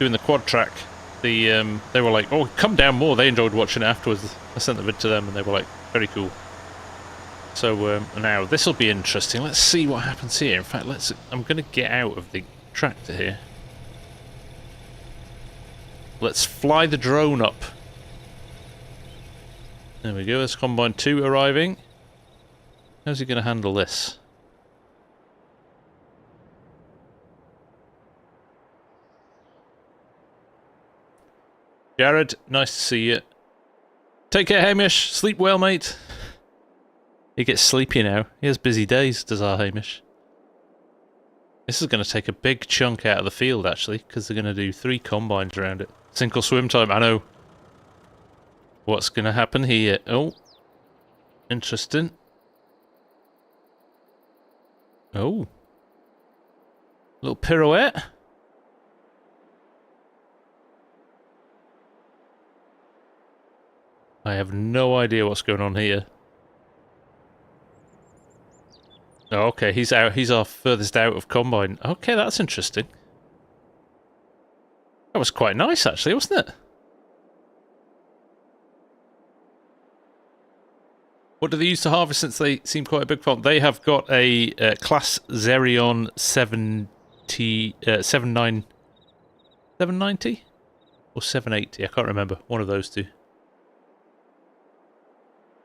doing the quad track, they were like, oh, come down more. They enjoyed watching it afterwards. I sent the vid to them and they were like, very cool. So now this will be interesting. Let's see what happens here. In fact, I'm going to get out of the tractor here. Let's fly the drone up. There we go. There's Combine 2 arriving. How's he going to handle this? Jared, nice to see you. Take care, Hamish. Sleep well, mate. He gets sleepy now. He has busy days, does our Hamish. This is going to take a big chunk out of the field, actually, because they're going to do 3 combines around it. Sink or swim time, I know. What's going to happen here? Oh. Interesting. Oh. Little pirouette. I have no idea what's going on here. Oh, okay, he's out. He's our furthest out of combine. Okay, that's interesting. That was quite nice, actually, wasn't it? What do they use to harvest since they seem quite a big farm? They have got a Class Xerion 790 or 780. I can't remember. One of those two.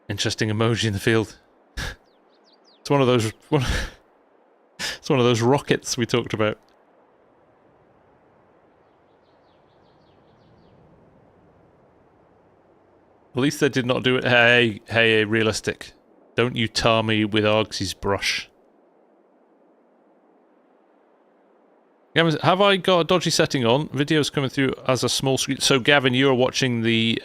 Interesting emoji in the field. It's one of those. It's one of those rockets we talked about. At least they did not do it. Hey, realistic. Don't you tar me with Argsy's brush. Have I got a dodgy setting on? Video's coming through as a small screen. So Gavin, you're watching the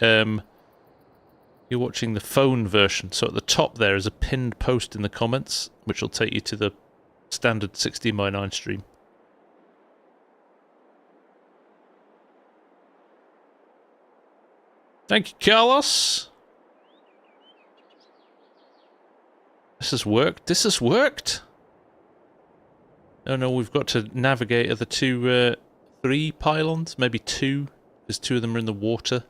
phone version. So at the top there is a pinned post in the comments, which will take you to the standard 16:9 stream. Thank you, Carlos. This has worked. This has worked. Oh no, we've got to navigate other 3 pylons, maybe 2, because 2 of them are in the water.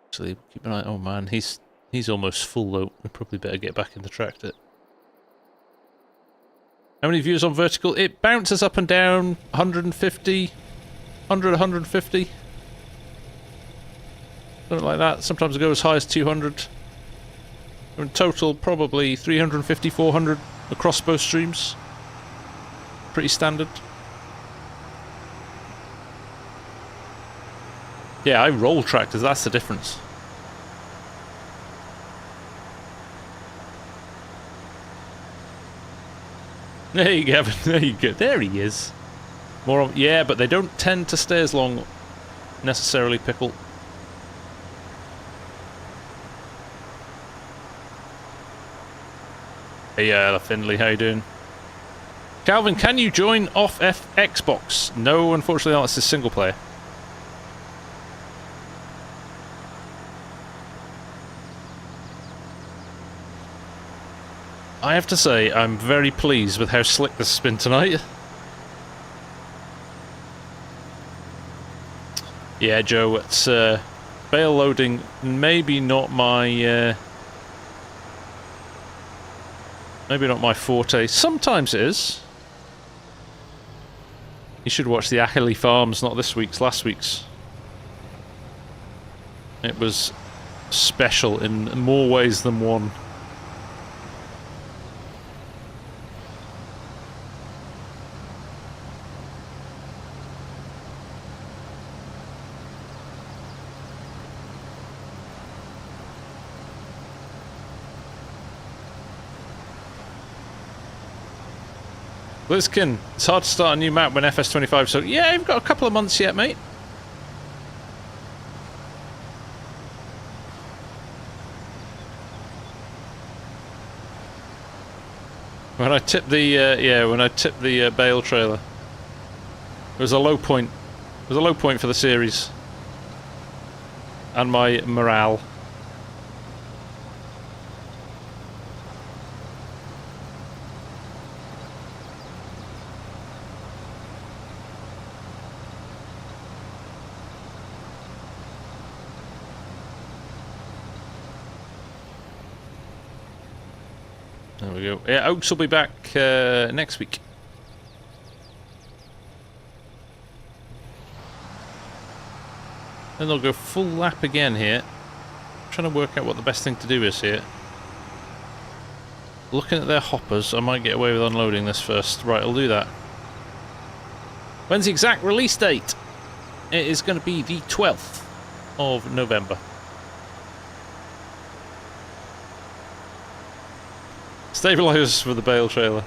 Actually, keep an eye. Oh man, he's almost full though. We probably better get back in the tractor. How many views on vertical? It bounces up and down. 150, 100, 150. Something like that. Sometimes it goes as high as 200. In total, probably 350, 400 across both streams. Pretty standard. Yeah, I roll tractors, that's the difference. There you go, there you go. There he is. More, yeah, but they don't tend to stay as long, necessarily, Pickle. Hey, Findlay, how you doing? Calvin, can you join off Xbox? No, unfortunately not, it's a single player. I have to say, I'm very pleased with how slick this has been tonight. Yeah, Joe, it's bale loading, maybe not my forte. Sometimes it is. You should watch the Abbey Farms, not this week's, last week's. It was special in more ways than one. Lizkin, it's hard to start a new map when FS25, so yeah, you've got a couple of months yet, mate. When I tipped the bale trailer, it was a low point. It was a low point for the series. and my morale. There we go. Yeah, Oaks will be back next week. Then they'll go full lap again here. I'm trying to work out what the best thing to do is here. Looking at their hoppers, I might get away with unloading this first. Right, I'll do that. When's the exact release date? It is going to be the 12th of November. Stabilizers for the bale trailer.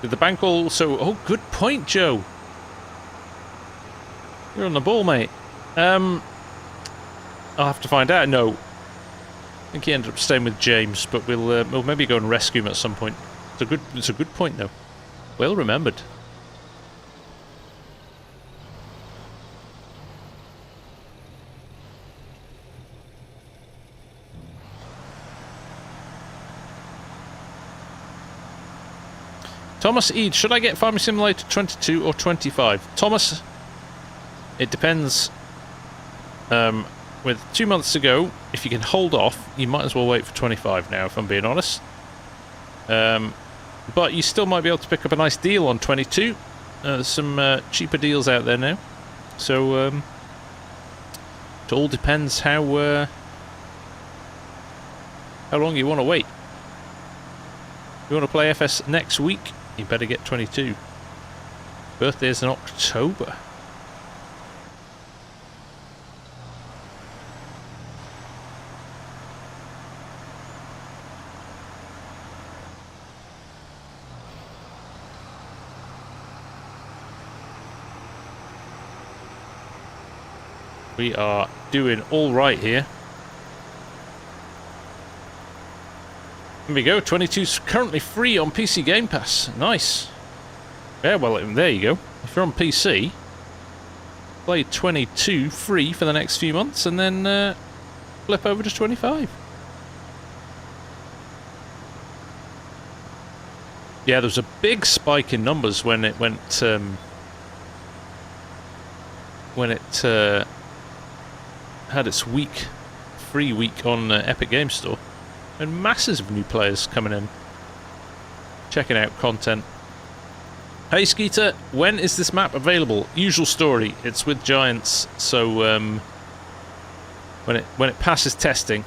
Did the bank also... Oh, good point, Joe. You're on the ball, mate. I'll have to find out. No. I think he ended up staying with James, but we'll maybe go and rescue him at some point. It's a good point, though. Well remembered. Thomas Eade, should I get Farming Simulator 22 or 25? Thomas, it depends. With 2 months to go, if you can hold off, you might as well wait for 25 now, if I'm being honest. But you still might be able to pick up a nice deal on 22. There's some cheaper deals out there now. So, it all depends how long you want to wait. If you want to play FS next week, you better get 22. Birthday's in October. We are doing all right here. There we go, 22's currently free on PC Game Pass. Nice. Yeah, well, there you go. If you're on PC, play 22 free for the next few months, and then flip over to 25. Yeah, there was a big spike in numbers when it went... had its free week on Epic Games Store. And masses of new players coming in, checking out content. Hey Skeeter, when is this map available? Usual story, it's with Giants, so when it passes testing.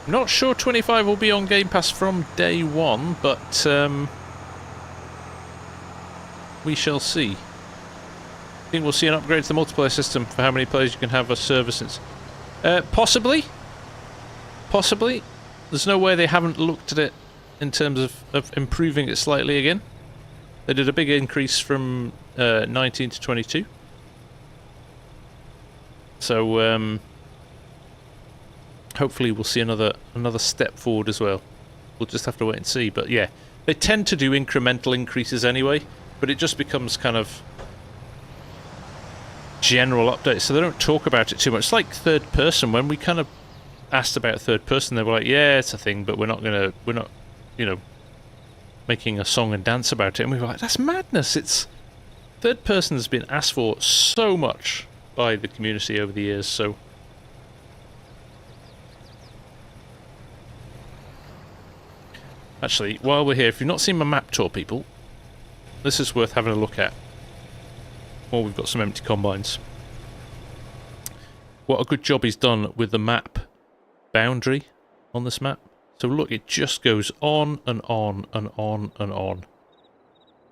I'm not sure 25 will be on Game Pass from day one, but we shall see. I think we'll see an upgrade to the multiplayer system for how many players you can have as services. Possibly. Possibly. There's no way they haven't looked at it in terms of improving it slightly again. They did a big increase from 19 to 22. So hopefully we'll see another step forward as well. We'll just have to wait and see. But yeah, they tend to do incremental increases anyway, but it just becomes kind of general updates, so they don't talk about it too much. It's like third person. When we kind of asked about third person, they were like, yeah, it's a thing, but we're not, you know, making a song and dance about it. And we were like, that's madness. It's third person has been asked for so much by the community over the years, so actually, while we're here, if you've not seen my map tour, people, this is worth having a look at. Oh, we've got some empty combines. What a good job he's done with the map boundary on this map. So look, it just goes on and on and on and on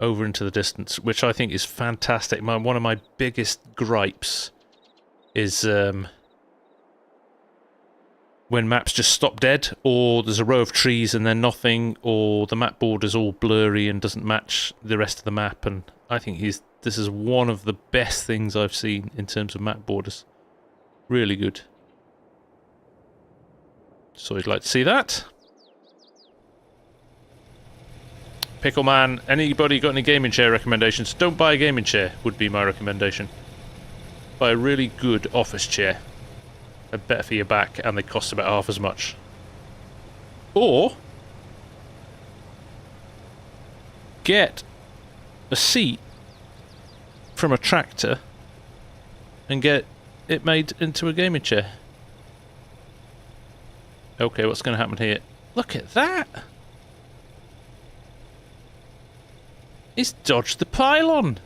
over into the distance, which I think is fantastic. One of my biggest gripes is when maps just stop dead, or there's a row of trees and then nothing, or the map border's all blurry and doesn't match the rest of the map. And I think this is one of the best things I've seen in terms of map borders. Really good. So I'd like to see that. Pickleman, anybody got any gaming chair recommendations? Don't buy a gaming chair, would be my recommendation. Buy a really good office chair. They're better for your back, and they cost about half as much. Or get a seat from a tractor and get it made into a gaming chair. Okay, what's going to happen here? Look at that! He's dodged the pylon!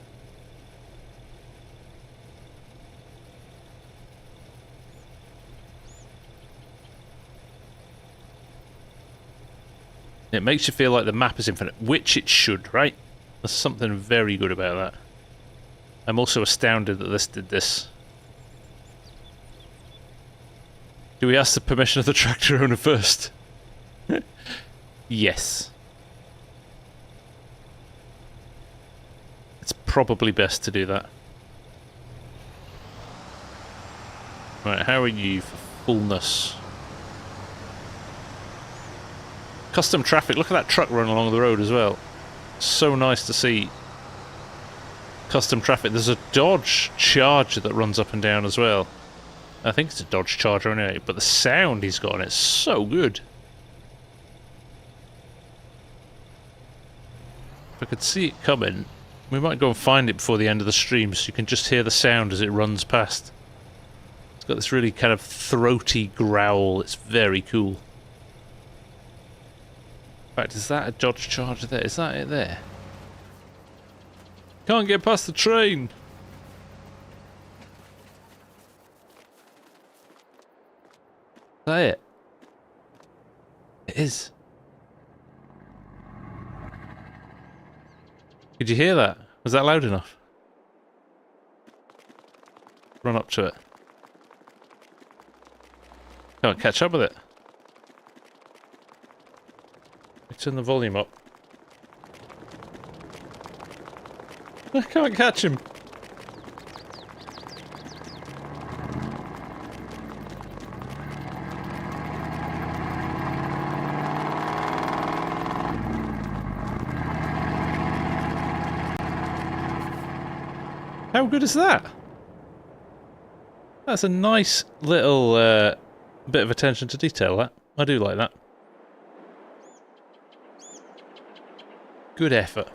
It makes you feel like the map is infinite, which it should, right? There's something very good about that. I'm also astounded that this did this. Do we ask the permission of the tractor owner first? Yes. It's probably best to do that. Right, how are you for fullness? Custom traffic, look at that truck running along the road as well. So nice to see custom traffic. There's a Dodge Charger that runs up and down as well. I think it's a Dodge Charger anyway, but the sound he's got on it's so good. If I could see it coming, we might go and find it before the end of the stream so you can just hear the sound as it runs past. It's got this really kind of throaty growl, it's very cool. In fact, is that a Dodge Charger there? Is that it there? Can't get past the train! Is that it? It is. Could you hear that? Was that loud enough? Run up to it. Can't catch up with it. Turn the volume up. I can't catch him. How good is that? That's a nice little bit of attention to detail, that. I do like that. Good effort.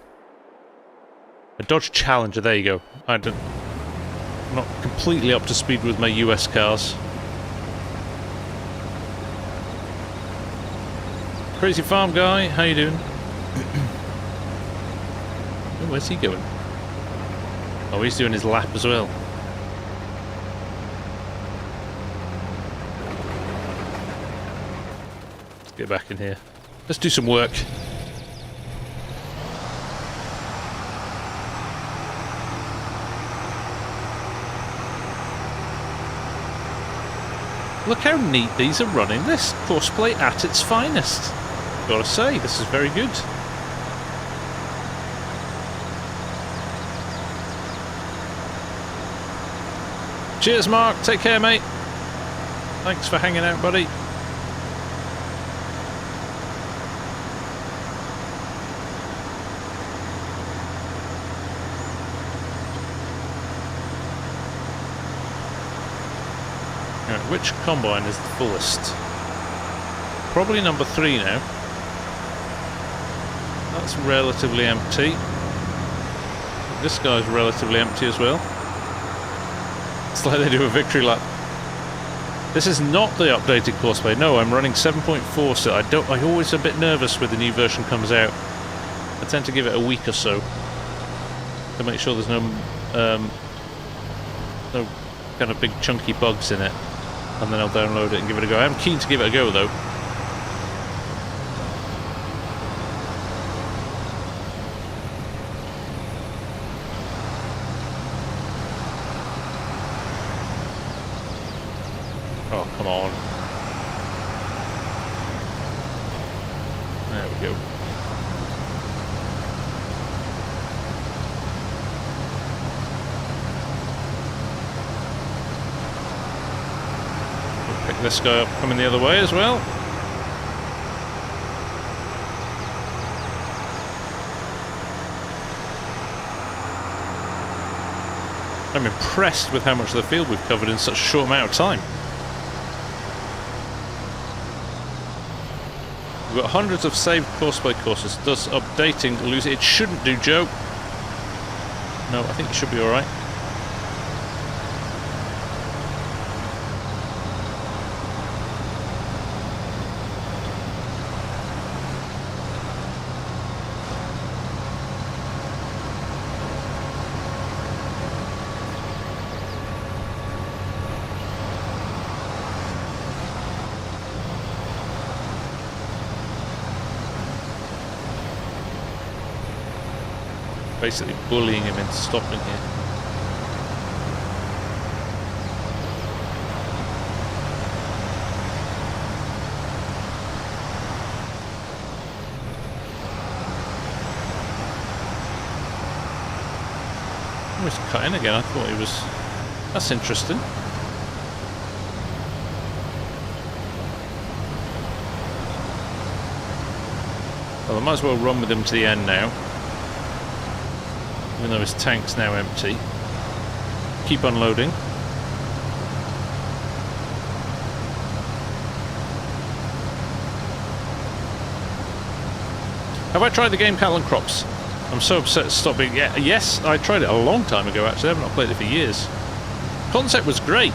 A Dodge Challenger, there you go. I'm not completely up to speed with my US cars. Crazy Farm Guy, how you doing? Oh, where's he going? Oh, he's doing his lap as well. Let's get back in here. Let's do some work. Look how neat these are running. This Courseplay at its finest. Gotta say, this is very good. Cheers, Mark. Take care, mate. Thanks for hanging out, buddy. Right, which combine is the fullest? Probably number 3 now. That's relatively empty. This guy's relatively empty as well. It's like they do a victory lap. This is not the updated Courseplay. No, I'm running 7.4 still. I'm always a bit nervous when the new version comes out. I tend to give it a week or so to make sure there's no kind of big chunky bugs in it, and then I'll download it and give it a go. I'm keen to give it a go though. Oh, come on. There we go. We'll pick this guy up coming the other way as well. I'm impressed with how much of the field we've covered in such a short amount of time. We've got hundreds of saved Courseplay courses. Does updating lose it? It shouldn't do, Joe. No, I think it should be alright. Basically bullying him into stopping here. Oh, he's cutting again. I thought he was... That's interesting. Well, I might as well run with him to the end now. Even though his tank's now empty. Keep unloading. Have I tried the game Cattle and Crops? I'm so upset to stop being... Yeah, yes, I tried it a long time ago actually. I have not played it for years. Concept was great.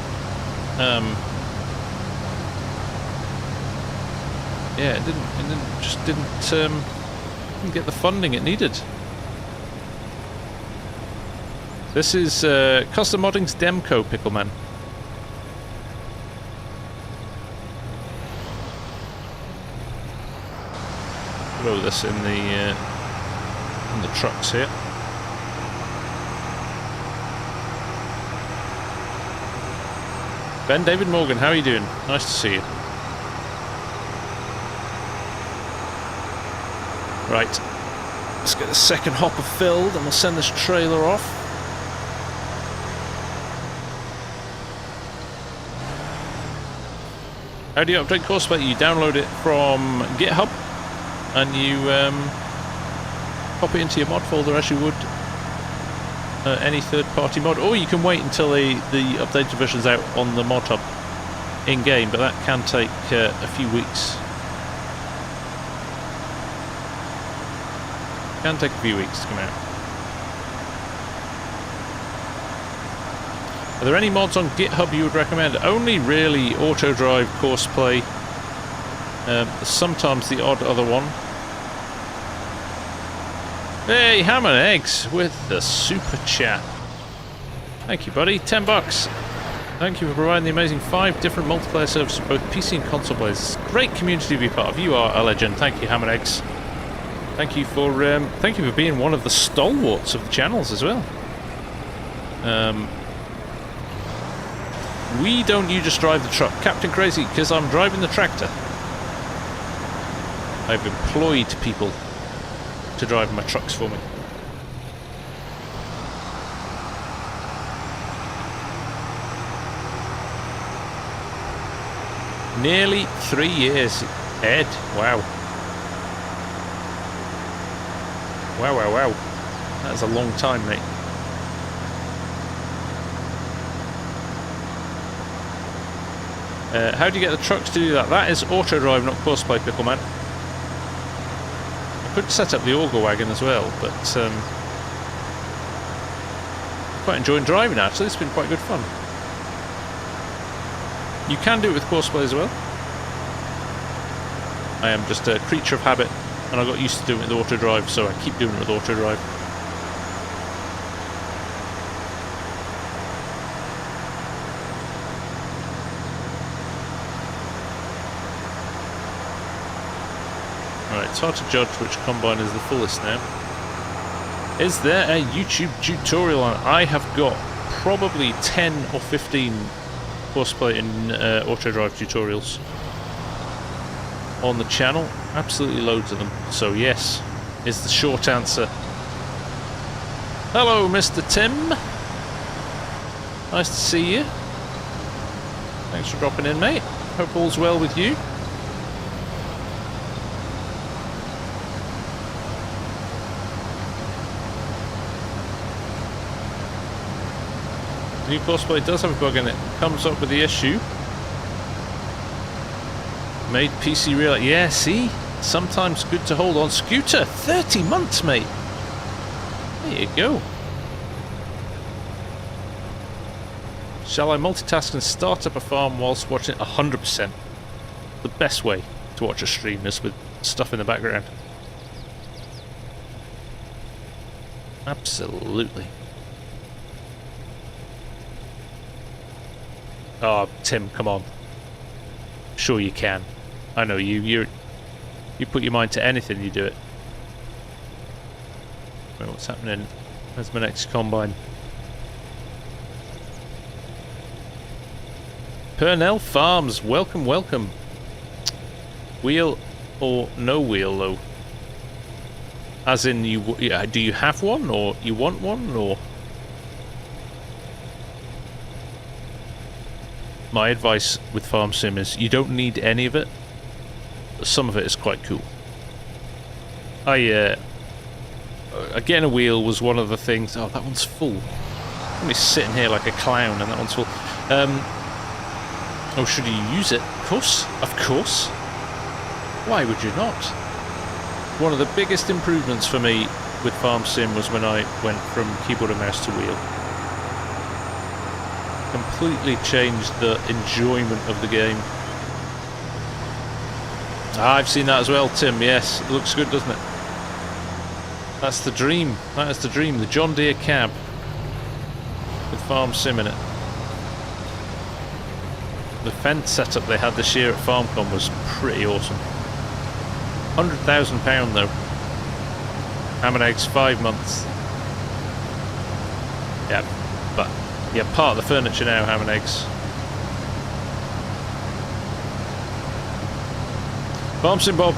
Yeah, it didn't get the funding it needed. This is Custom Modding's Demco, Pickleman. Throw this in the trucks here. Ben David Morgan, how are you doing? Nice to see you. Right, let's get the second hopper filled and we'll send this trailer off. How do you update Courseplay? You download it from GitHub and you pop it into your mod folder as you would any third-party mod, or you can wait until the updated version's out on the mod hub in-game, but that can take a few weeks. Can take a few weeks to come out. Are there any mods on GitHub you would recommend? Only really AutoDrive, Courseplay, sometimes the odd other one. Hey, Ham and Eggs with the super chat. Thank you, buddy. $10. Thank you for providing the amazing 5 different multiplayer servers for both PC and console players. It's a great community to be part of. You are a legend. Thank you, Ham and Eggs. Thank you for being one of the stalwarts of the channels as well. We don't you just drive the truck, Captain Crazy, because I'm driving the tractor. I've employed people to drive my trucks for me. Nearly 3 years, Ed. Wow. Wow, wow, wow. That's a long time, mate. How do you get the trucks to do that? That is AutoDrive, not Courseplay, Pickleman. I could set up the auger wagon as well, but quite enjoying driving actually. It's been quite good fun. You can do it with Courseplay as well. I am just a creature of habit, and I got used to doing it with AutoDrive, so I keep doing it with AutoDrive. Right, it's hard to judge which combine is the fullest now. Is there a YouTube tutorial on? I have got probably 10 or 15 Courseplay and AutoDrive tutorials on the channel. Absolutely loads of them. So yes, is the short answer. Hello, Mr. Tim. Nice to see you. Thanks for dropping in, mate. Hope all's well with you. New Courseplay does have a bug in it. Comes up with the issue. Made PC real. Yeah, see? Sometimes good to hold on. Scooter, 30 months, mate. There you go. Shall I multitask and start up a farm whilst watching it? 100%. The best way to watch a stream is with stuff in the background. Absolutely. Oh, Tim, come on. Sure you can. I know you put your mind to anything, you do it. Wait, what's happening? Where's my next combine? Purnell Farms, welcome, welcome. Wheel or no wheel, though? As in, do you have one, or you want one, or? My advice with FarmSim is you don't need any of it. Some of it is quite cool. Getting a wheel was one of the things. Oh, that one's full. I'm just sitting here like a clown, and that one's full. Oh, should you use it? Of course, of course. Why would you not? One of the biggest improvements for me with FarmSim was when I went from keyboard and mouse to wheel. Completely changed the enjoyment of the game. Ah, I've seen that as well, Tim. Yes, it looks good, doesn't it? That's the dream. That is the dream. The John Deere cab with FarmSim in it. The fence setup they had this year at FarmCon was pretty awesome. £100,000 though. Ham and eggs, 5 months. Yeah, but yeah, part of the furniture now, ham and eggs. FarmSim Bob,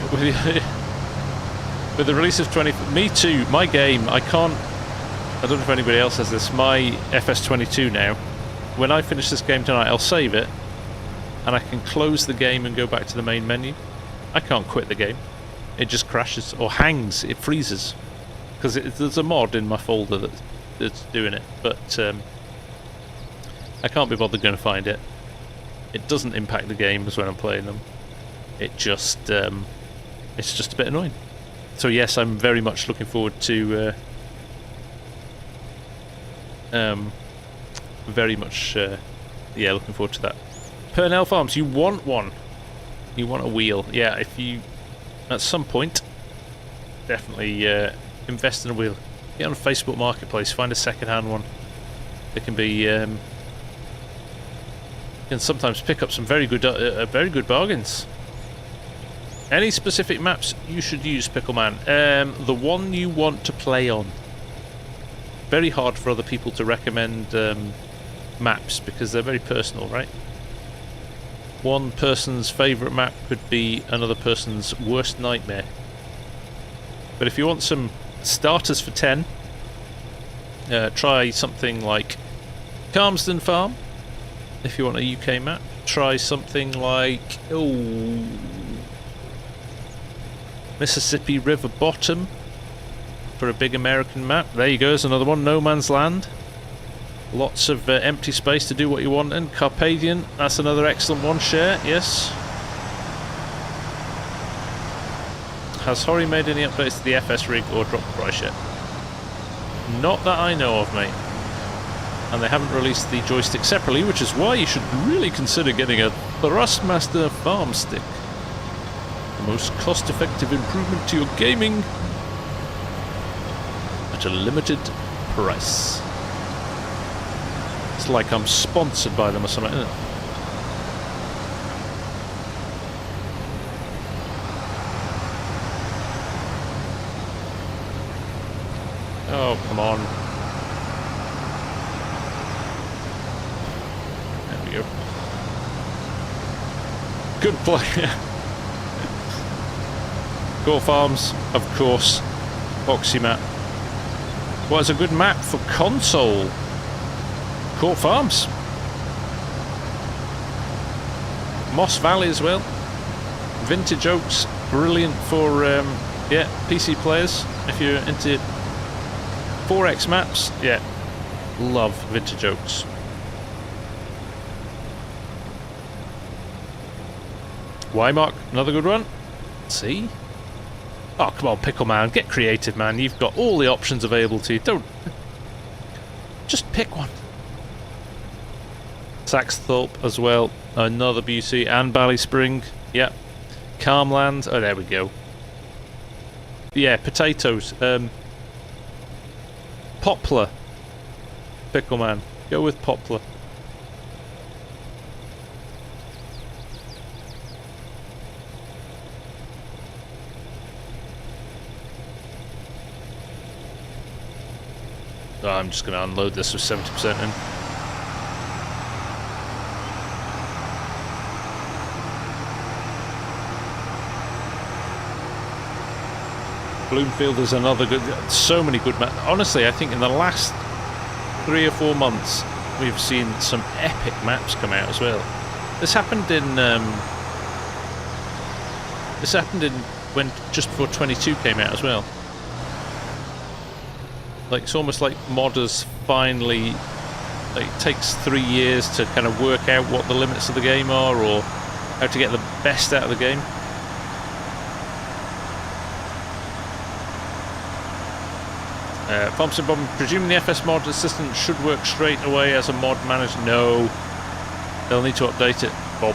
with the release of 20... Me too, my game, I can't... I don't know if anybody else has this, my FS22 now, when I finish this game tonight, I'll save it, and I can close the game and go back to the main menu. I can't quit the game. It just crashes, or hangs, it freezes. Because there's a mod in my folder that's doing it, but I can't be bothered going to find it. It doesn't impact the games when I'm playing them. It just, it's just a bit annoying. So yes, I'm very much looking forward to, very much, yeah, looking forward to that. Purnell Farms, you want one. You want a wheel. Yeah, if you, at some point, definitely invest in a wheel. Get on Facebook Marketplace, find a second-hand one. They can be, you can sometimes pick up some very good bargains. Any specific maps you should use, Pickleman? The one you want to play on. Very hard for other people to recommend maps because they're very personal, right? One person's favourite map could be another person's worst nightmare. But if you want some starters for 10, try something like Calmsden Farm. If you want a UK map, try something like Mississippi River Bottom for a big American map. There you go, there's another one. No Man's Land. Lots of empty space to do what you want. And Carpathian, that's another excellent one. Share, yes. Has Horry made any updates to the FS rig or dropped the price yet? Not that I know of, mate. And they haven't released the joystick separately, which is why you should really consider getting a Thrustmaster farm stick. The most cost-effective improvement to your gaming at a limited price. It's like I'm sponsored by them or something, isn't it? Oh, come on. There we go. Good play. Core Farms, of course. Boxy map. What is a good map for console? Court Farms. Moss Valley as well. Vintage Oaks, brilliant for yeah, PC players. If you're into 4X maps, yeah, love Vintage Oaks. Y-Mark, another good one. See? Oh, come on, Pickle Man. Get creative, man. You've got all the options available to you. Don't... Just pick one. Saxthorpe as well. Another beauty. And Ballyspring. Yeah. Calmland. Oh, there we go. Yeah, potatoes. Poplar. Pickle Man. Go with Poplar. Oh, I'm just going to unload this with 70% in. Bloomfield is another good... So many good maps. Honestly, I think in the last 3 or 4 months, we've seen some epic maps come out as well. This happened in... when just before 22 came out as well. Like, it's almost like modders finally, like, it takes 3 years to kind of work out what the limits of the game are, or how to get the best out of the game. FarmSim Bob, presuming the FS mod assistant should work straight away as a mod manager. No, they'll need to update it, Bob.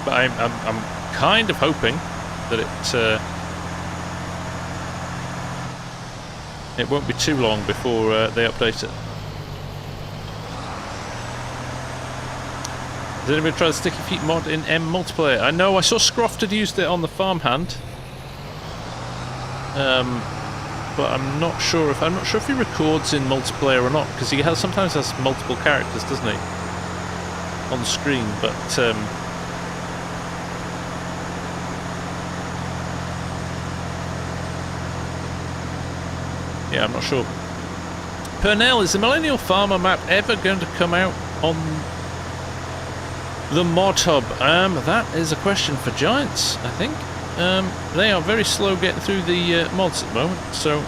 But I'm kind of hoping that it won't be too long before they update it. Has anybody tried the Sticky Feet mod in M multiplayer? I know I saw Scroft had used it on the farmhand, but I'm not sure if he records in multiplayer or not, because he sometimes has multiple characters, doesn't he, on screen? But yeah, I'm not sure. Purnell, is the Millennial Farmer map ever going to come out on the mod hub? That is a question for Giants, I think. They are very slow getting through the mods at the moment, so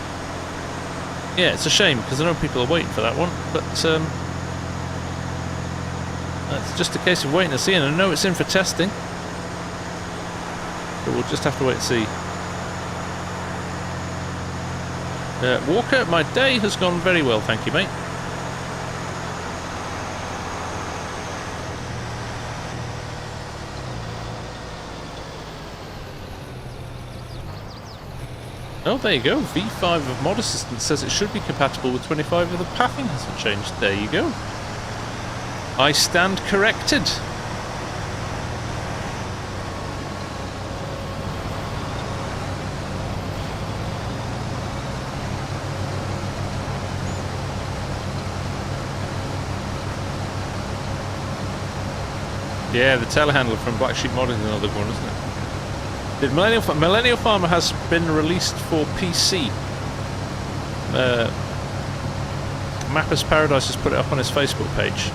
yeah, it's a shame because I know people are waiting for that one, but it's just a case of waiting to see, and I know it's in for testing, but we'll just have to wait and see. Walker, my day has gone very well, thank you, mate. Oh, there you go. V5 of Mod Assistant says it should be compatible with 25 if the pathing hasn't changed. There you go. I stand corrected. Yeah, the telehandler from Black Sheep Modding is another one, isn't it? The Millennial Farmer has been released for PC. Mappers Paradise has put it up on his Facebook page.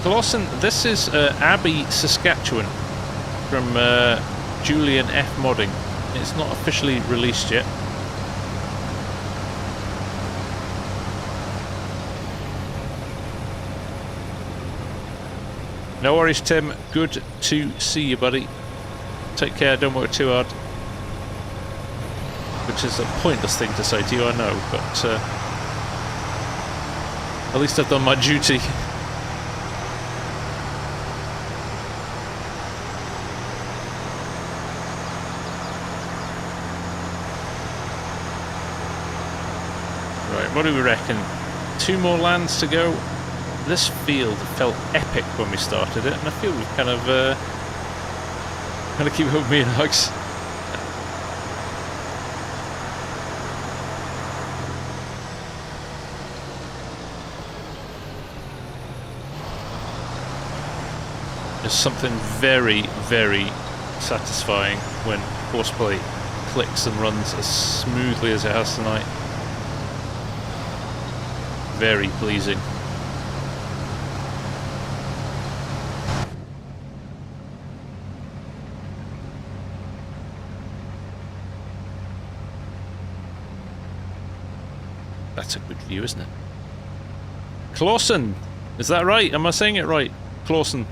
Lawson, this is Abbey, Saskatchewan, from Julian F Modding. It's not officially released yet. No worries, Tim. Good to see you, buddy. Take care, don't work too hard. Which is a pointless thing to say to you, I know, but at least I've done my duty. Right, what do we reckon? 2 more lands to go. This field felt epic when we started it, and I feel we've kind of keep up me in hugs. There's something very, very satisfying when Courseplay clicks and runs as smoothly as it has tonight. Very pleasing. That's a good view, isn't it? Clausen! Is that right? Am I saying it right? Clausen.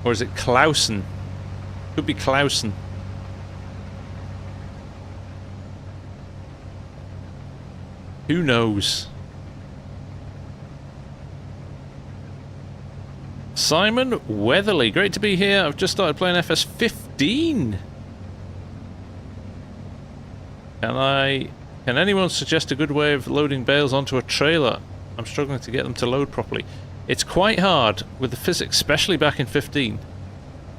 Or is it Clausen? Could be Clausen. Who knows? Simon Weatherly, great to be here. I've just started playing FS 15. Can anyone suggest a good way of loading bales onto a trailer? I'm struggling to get them to load properly. It's quite hard with the physics, especially back in 15.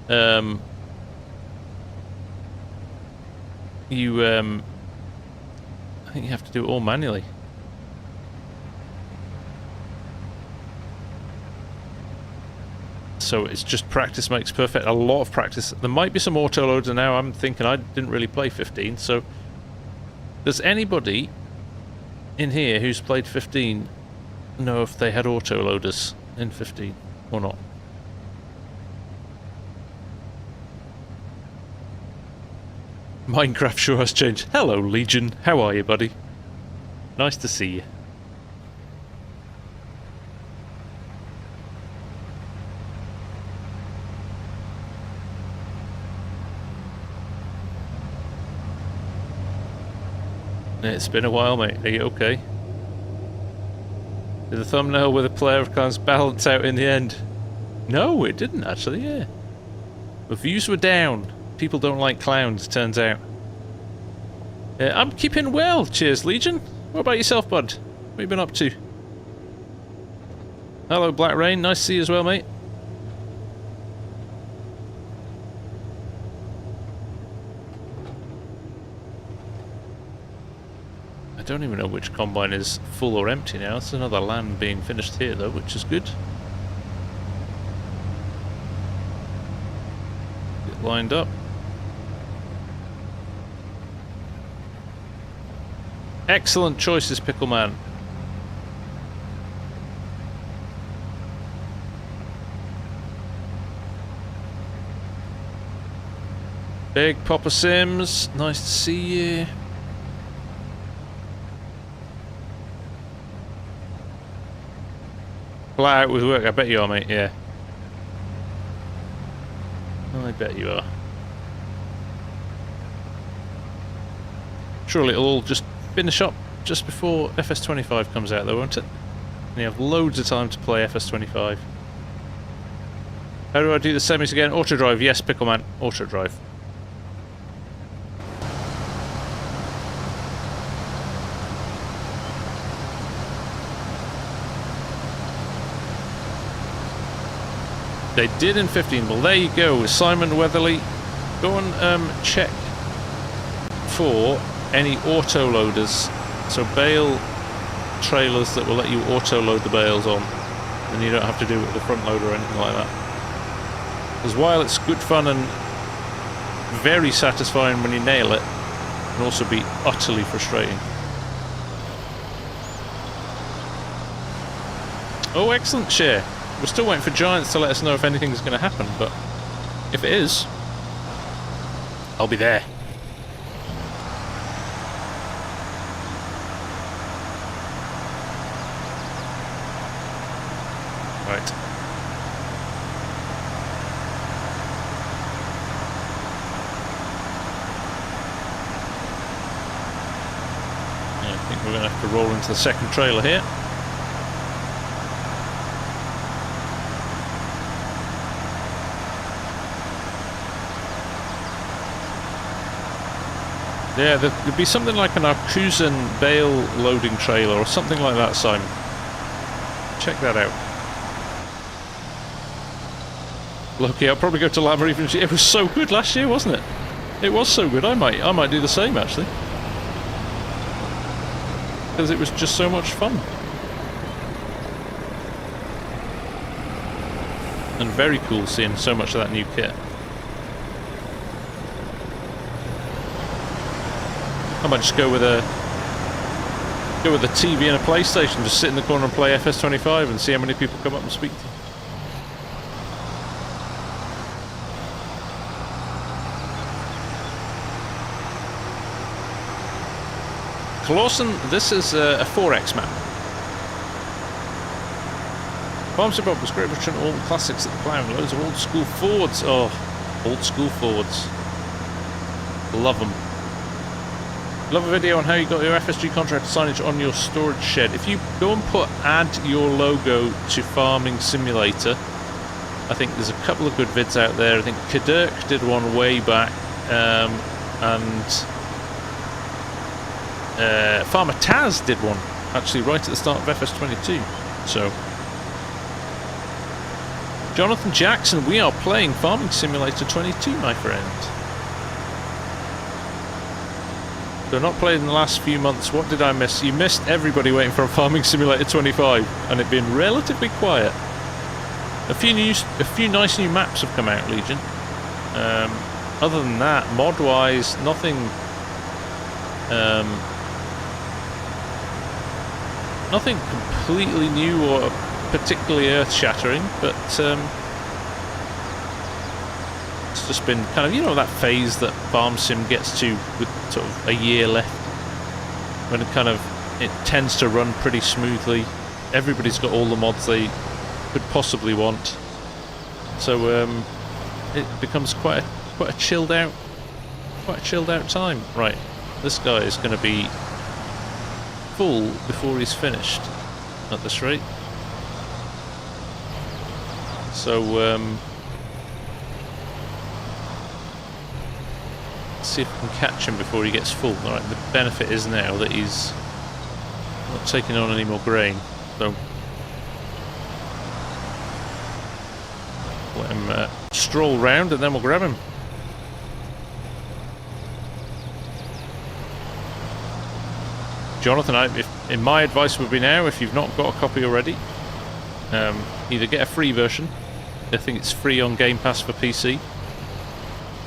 I think you have to do it all manually. So it's just practice makes perfect. A lot of practice. There might be some autoloader now. I'm thinking I didn't really play 15. So does anybody in here who's played 15 know if they had autoloaders in 15 or not? Minecraft sure has changed. Hello, Legion. How are you, buddy? Nice to see you. It's been a while, mate. Are you okay? Did the thumbnail with a player of clans balance out in the end? No, it didn't actually, yeah. The views were down. People don't like clowns, turns out. I'm keeping well, cheers, Legion. What about yourself, bud? What have you been up to? Hello, Black Rain. Nice to see you as well, mate. I don't even know which combine is full or empty now. It's another land being finished here, though, which is good. Get lined up. Excellent choices, Pickleman. Big Papa Sims, nice to see you. Flat out with work, I bet you are, mate, yeah. I bet you are. Surely it'll all just finish up just before FS25 comes out though, won't it? And you have loads of time to play FS25. How do I do the semis again? AutoDrive, yes, Pickleman, AutoDrive. They did in 15. Well, there you go, Simon Weatherly. Go and check for any auto loaders, so bale trailers that will let you auto load the bales on, and you don't have to do it with the front loader or anything like that. Because while it's good fun and very satisfying when you nail it, it can also be utterly frustrating. Oh, excellent share. We're still waiting for Giants to let us know if anything's going to happen, but if it is, I'll be there. Right. Yeah, I think we're going to have to roll into the second trailer here. Yeah, there'd be something like an Arcusan bale loading trailer or something like that, Simon. Check that out. Lucky, I'll probably go to Lama even. It was so good last year, wasn't it? It was so good. I might do the same actually, because it was just so much fun and very cool seeing so much of that new kit. I might just go with a TV and a PlayStation, just sit in the corner and play FS25 and see how many people come up and speak to you. Clawson, this is a 4X map. FarmSim was great for showing all the classics at the plough, loads of old school Fords. Oh, old school Fords. Love them. Love a video on how you got your FSG contract signage on your storage shed. If you go and add your logo to Farming Simulator, I think there's a couple of good vids out there. I think Kadirk did one way back, and Farmer Taz did one, actually right at the start of FS22. So, Jonathan Jackson, we are playing Farming Simulator 22, my friend. So not played in the last few months. What did I miss? You missed everybody waiting for a Farming Simulator 25, and it been relatively quiet. A few nice new maps have come out, Legion. Other than that, mod-wise, nothing. Nothing completely new or particularly earth-shattering, but it's just been kind of, you know, that phase that FarmSim gets to with sort of a year left, when it tends to run pretty smoothly. Everybody's got all the mods they could possibly want, so it becomes quite a chilled out time. Right, this guy is going to be full before he's finished at this rate. So see if we can catch him before he gets full. Alright, the benefit is now that he's not taking on any more grain, so let him stroll round and then we'll grab him. Jonathan, my advice would be now, if you've not got a copy already, either get a free version, I think it's free on Game Pass for PC,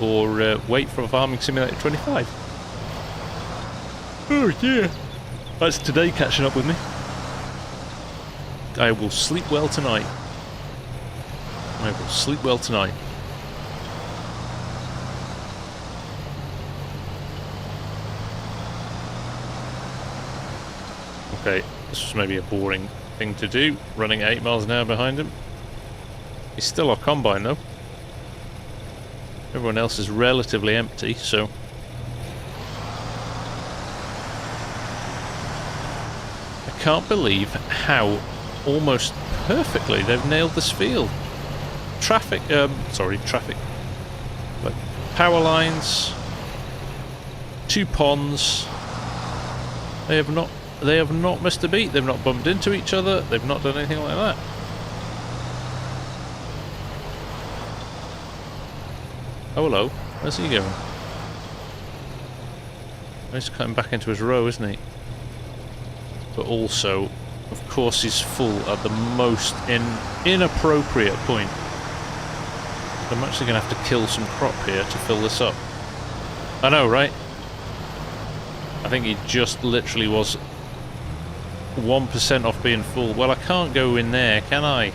or wait for Farming Simulator 25. Oh yeah, that's today catching up with me. I will sleep well tonight. I will sleep well tonight. Okay, this was maybe a boring thing to do, running at 8 miles an hour behind him. He's still our combine though. Everyone else is relatively empty, so I can't believe how almost perfectly they've nailed this field. Traffic, but power lines, 2 ponds. They have not missed a beat. They've not bumped into each other. They've not done anything like that. Oh, hello. Where's he going? He's cutting back into his row, isn't he? But also, of course, he's full at the most inappropriate point. I'm actually going to have to kill some crop here to fill this up. I know, right? I think he just literally was 1% off being full. Well, I can't go in there, can I?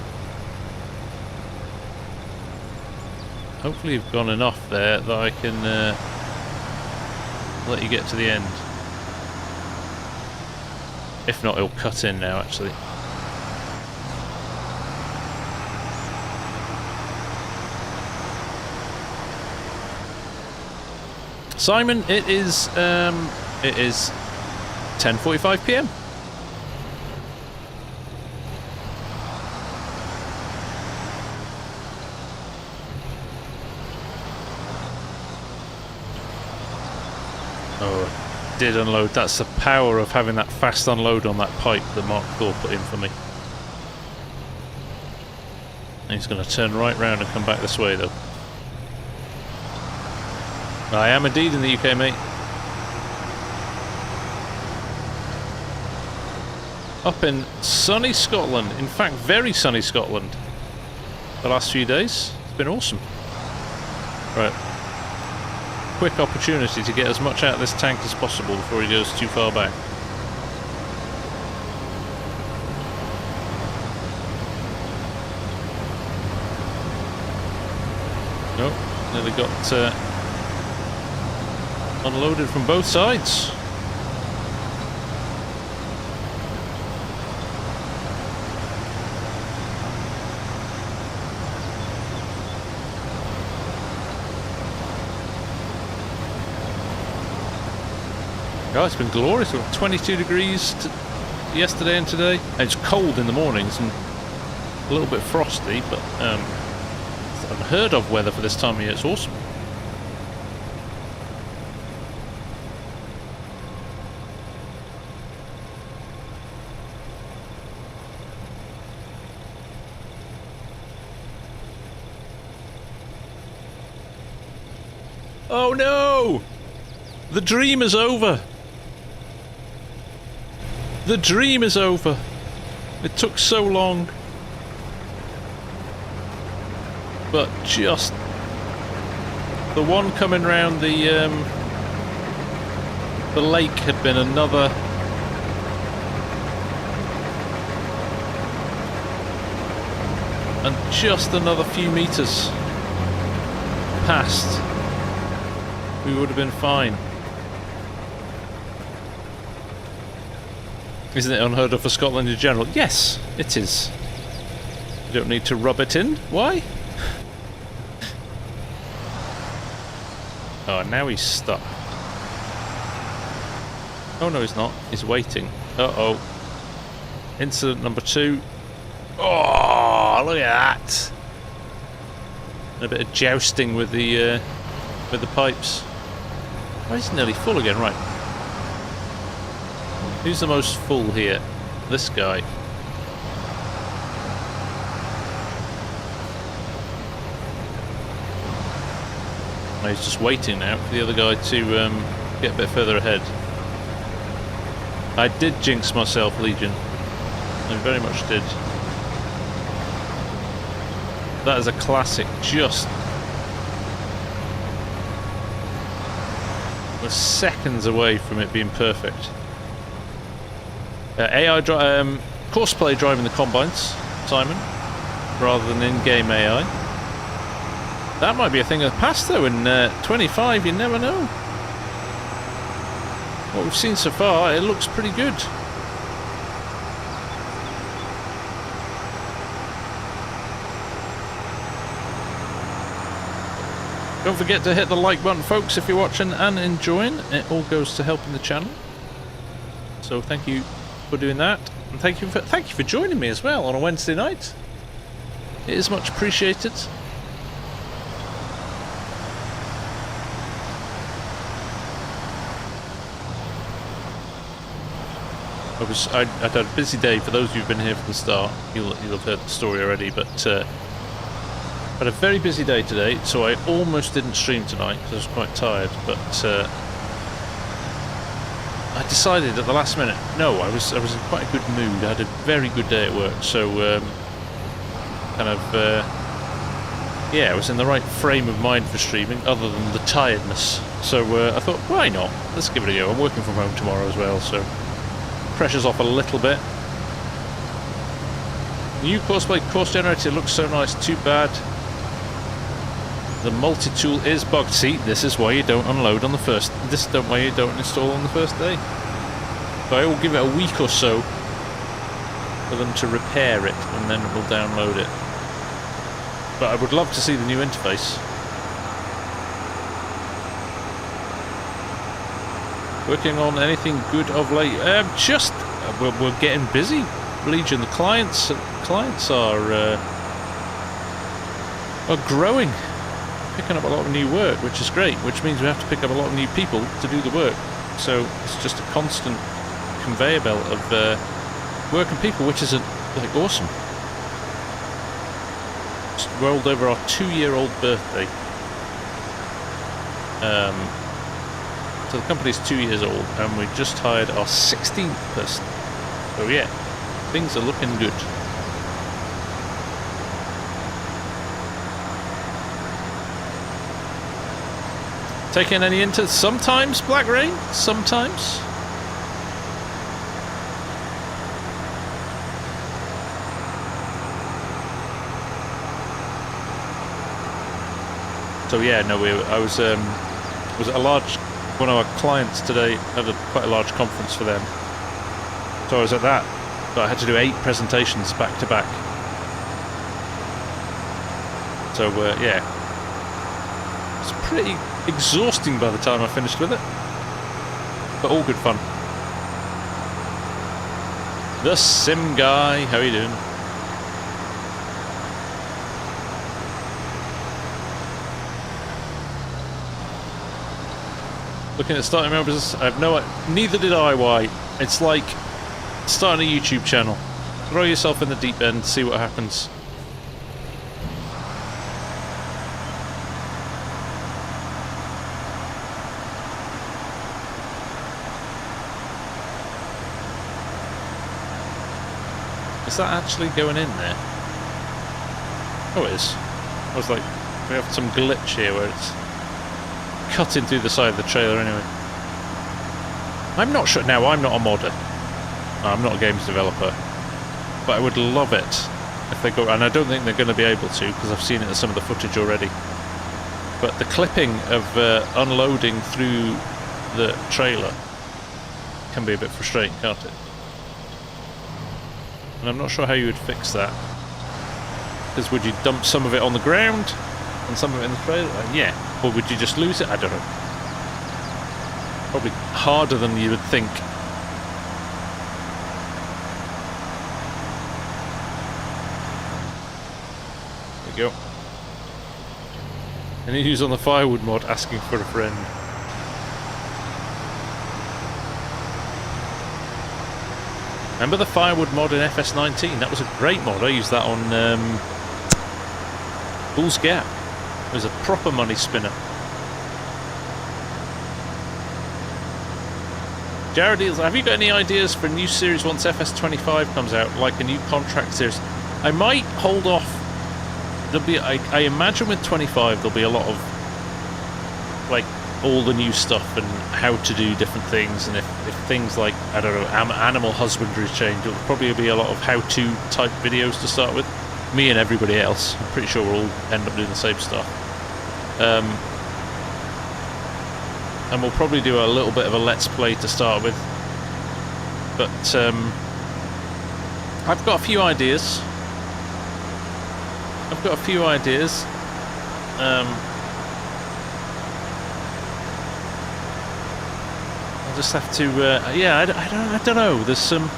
Hopefully you've gone enough there that I can let you get to the end. If not, he'll cut in now, actually. Simon, it is 10:45 PM. Oh, did unload. That's the power of having that fast unload on that pipe that Mark Thor put in for me. And he's going to turn right round and come back this way, though. I am indeed in the UK, mate. Up in sunny Scotland. In fact, very sunny Scotland. The last few days. It's been awesome. Right. Quick opportunity to get as much out of this tank as possible before he goes too far back. Nope. Nearly got unloaded from both sides. Oh, it's been glorious. We've got 22 degrees yesterday and today. And it's cold in the mornings and a little bit frosty, but it's unheard of weather for this time of year. It's awesome. Oh no! The dream is over! The dream is over! It took so long. But just... the one coming round the lake had been another... and just another few meters past, we would have been fine. Isn't it unheard of for Scotland in general? Yes, it is. You don't need to rub it in. Why? Oh, now he's stuck. Oh no, he's not. He's waiting. Uh-oh. Incident number 2. Oh, look at that! And a bit of jousting with the pipes. Oh, he's nearly full again, right. Who's the most full here? This guy. Oh, he's just waiting now for the other guy to get a bit further ahead. I did jinx myself, Legion. I very much did. That is a classic. Just... we're seconds away from it being perfect. Courseplay driving the combines, Simon, rather than in-game AI. That might be a thing of the past though. In 25, you never know. What we've seen so far, it looks pretty good. Don't forget to hit the like button, folks, if you're watching and enjoying. It all goes to helping the channel. So thank you for doing that, and thank you for joining me as well on a Wednesday night. It is much appreciated. I had a busy day. For those of you who've been here from the start, you'll have heard the story already, but had a very busy day today, so I almost didn't stream tonight because I was quite tired, but I decided at the last minute, no, I was in quite a good mood. I had a very good day at work, so yeah, I was in the right frame of mind for streaming, other than the tiredness. So I thought, why not? Let's give it a go. I'm working from home tomorrow as well, so pressure's off a little bit. New Courseplay course generator looks so nice. Too bad the multi-tool is bugged. See, this is why you don't unload on the first. This is why you don't install on the first day. So I will give it a week or so for them to repair it, and then we'll download it. But I would love to see the new interface. Working on anything good of late? We're getting busy, Legion. The clients are growing, picking up a lot of new work, which is great. Which means we have to pick up a lot of new people to do the work. So it's just a constant conveyor belt of work and people, which is like awesome. Just rolled over our 2-year-old birthday. So the company's 2 years old, and we just hired our 16th person. So yeah, things are looking good. Taking any into sometimes, Black Rain? Sometimes. So yeah, no, I was at one of our clients today, had quite a large conference for them. So I was at that, but I had to do 8 presentations back to back. So yeah, it's pretty exhausting by the time I finished with it. but all good fun. The Sim Guy, how you doing? Looking at starting my own business, I have no... Neither did I, why? It's like starting a YouTube channel. Throw yourself in the deep end, see what happens. Is that actually going in there? Oh, it is. I was like, we have some glitch here where it's cutting through the side of the trailer anyway. I'm not sure. Now, I'm not a modder. I'm not a games developer. But I would love it if they go... And I don't think they're going to be able to, because I've seen it in some of the footage already. But the clipping of unloading through the trailer can be a bit frustrating, can't it? And I'm not sure how you would fix that. Because would you dump some of it on the ground and some of it in the trailer? Yeah. Or would you just lose it? I don't know. Probably harder than you would think. There you go. Any news on the firewood mod asking for a friend? Remember the firewood mod in FS19? That was a great mod. I used that on Bull's Gap. It was a proper money spinner. Jared Eels, have you got any ideas for a new series once FS25 comes out, like a new contract series? I might hold off. There'll be, I imagine with 25 there'll be a lot of like all the new stuff and how to do different things, and if things like, I don't know, animal husbandry change, it'll probably be a lot of how-to type videos to start with. Me and everybody else, I'm pretty sure we'll all end up doing the same stuff. And we'll probably do a little bit of a let's play to start with. But I've got a few ideas. I'll just have to, yeah, I don't know. There's some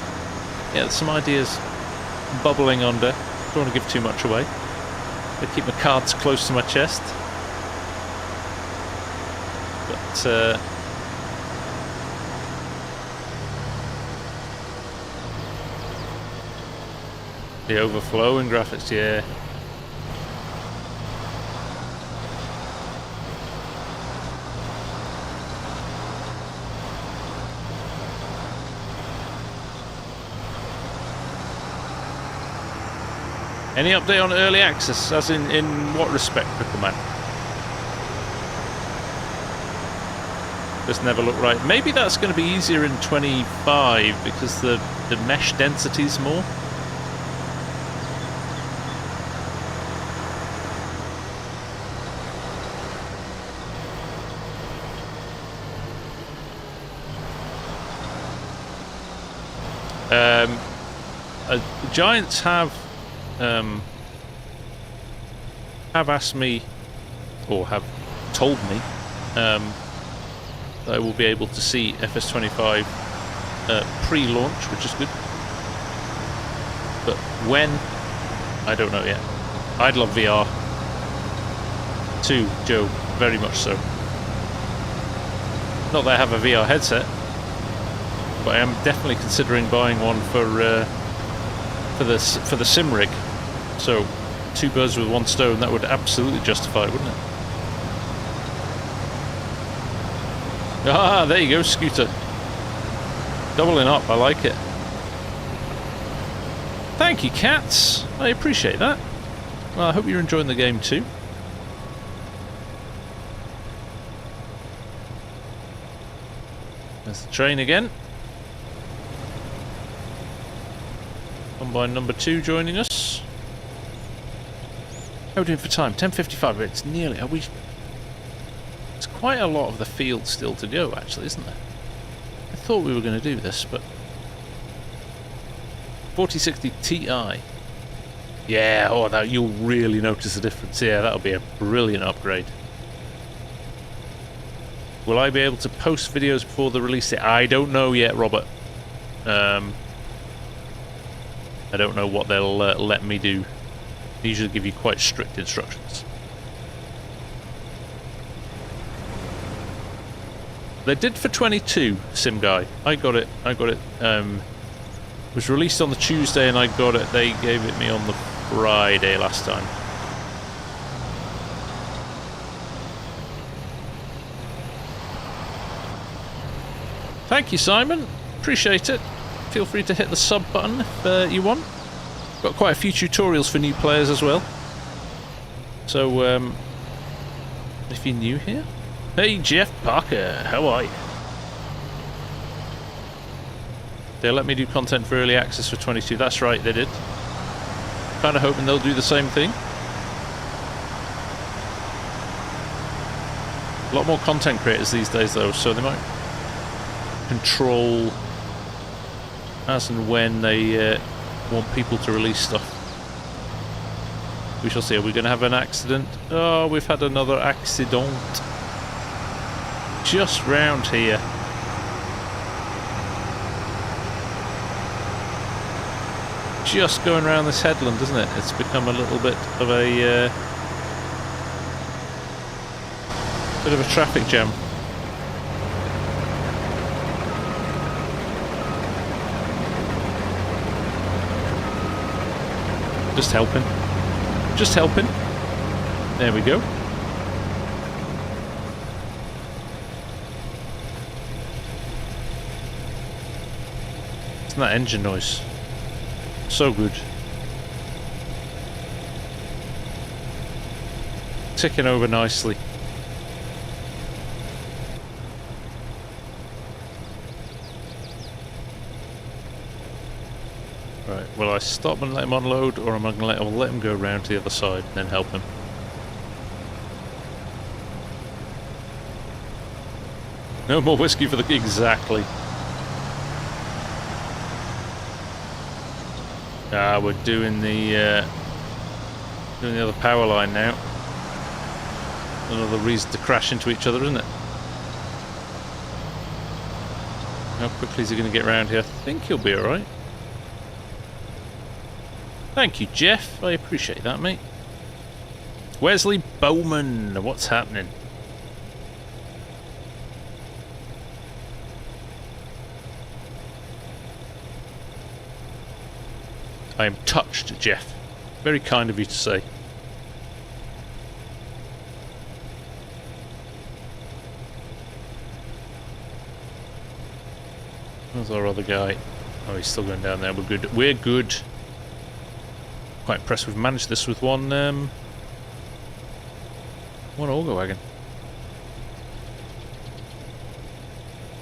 ideas bubbling under. Don't want to give too much away. I keep my cards close to my chest. But the overflowing graphics, yeah. Any update on early access, as in what respect, Pickleman? Just never looked right. Maybe that's going to be easier in 25 because the mesh density's more. Giants have asked me, or have told me, that I will be able to see FS25 pre-launch, which is good. But when, I don't know yet. I'd love VR too, Joe, very much so. Not that I have a VR headset, but I am definitely considering buying one for the sim rig. So, two birds with one stone, that would absolutely justify it, wouldn't it? Ah, there you go, Scooter. Doubling up, I like it. Thank you, cats. I appreciate that. Well, I hope you're enjoying the game too. There's the train again. Combine number 2 joining us. How are we doing for time? 10:55. It's nearly. Are we? It's quite a lot of the field still to go, actually, isn't there? I thought we were going to do this, but 4060 Ti. Yeah. Oh, that you'll really notice the difference. Yeah, that'll be a brilliant upgrade. Will I be able to post videos before the release date? I don't know yet, Robert. I don't know what they'll let me do. They usually give you quite strict instructions. They did for 22, Sim Guy. I got it. It was released on the Tuesday and I got it. They gave it me on the Friday last time. Thank you, Simon. Appreciate it. Feel free to hit the sub button if you want. Got quite a few tutorials for new players as well. So, if you're new here... Hey, Jeff Parker, how are you? They'll let me do content for early access for 22. That's right, they did. Kind of hoping they'll do the same thing. A lot more content creators these days, though, so they might control as and when they want people to release stuff. We shall see. Are we going to have an accident? Oh, we've had another accident. Just round here. Just going around this headland, isn't it? It's become a little bit of a traffic jam. Just helping. Just helping. There we go. Isn't that engine noise? So good. Ticking over nicely. Right, will I stop and let him unload, or am I going to let him go around to the other side and then help him? No more whiskey for the... Exactly. Ah, we're doing the other power line now. Another reason to crash into each other, isn't it? How quickly is he going to get around here? I think he'll be alright. Thank you, Jeff. I appreciate that, mate. Wesley Bowman, what's happening? I am touched, Jeff. Very kind of you to say. Where's our other guy? Oh, he's still going down there. We're good. We're good. Quite impressed we've managed this with one auger wagon.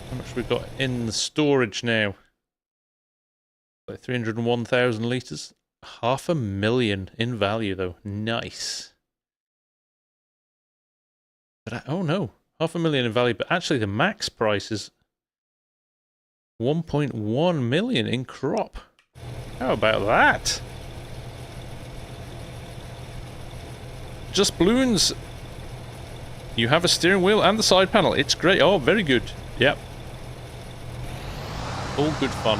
How much we got in the storage now? Like 301,000 litres. 500,000 in value, though. Nice. But oh no, 500,000 in value. But actually, the max price is 1.1 million in crop. How about that? Just balloons. You have a steering wheel and the side panel. It's great. Oh, very good. Yep. All good fun.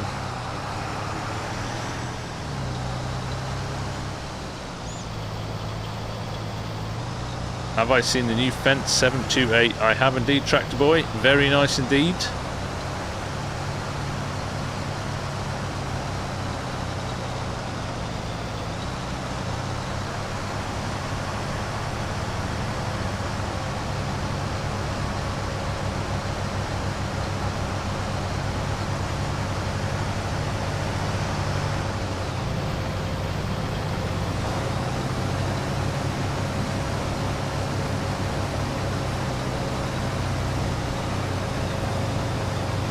Have I seen the new Fence 728? I have indeed, Tractor Boy. Very nice indeed.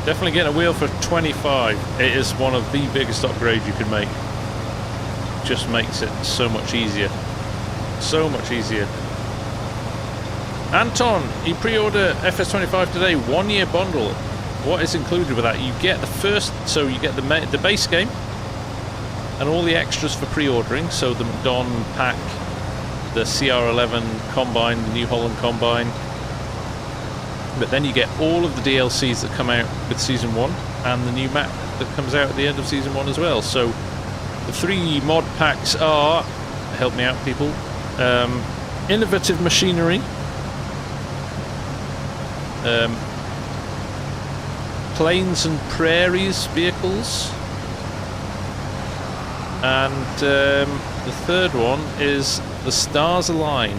Definitely getting a wheel for 25. It is one of the biggest upgrades you can make. Just makes it so much easier. So much easier. Anton, you pre-order FS25 today, 1 year bundle. What is included with that? You get the first, so you get the base game and all the extras for pre-ordering. So the McDon pack, the CR11 combine, the New Holland combine. But then you get all of the DLCs that come out with Season 1 and the new map that comes out at the end of Season 1 as well. So the 3 mod packs are, help me out people, Innovative Machinery, Plains and Prairies Vehicles, and the third one is The Stars Align.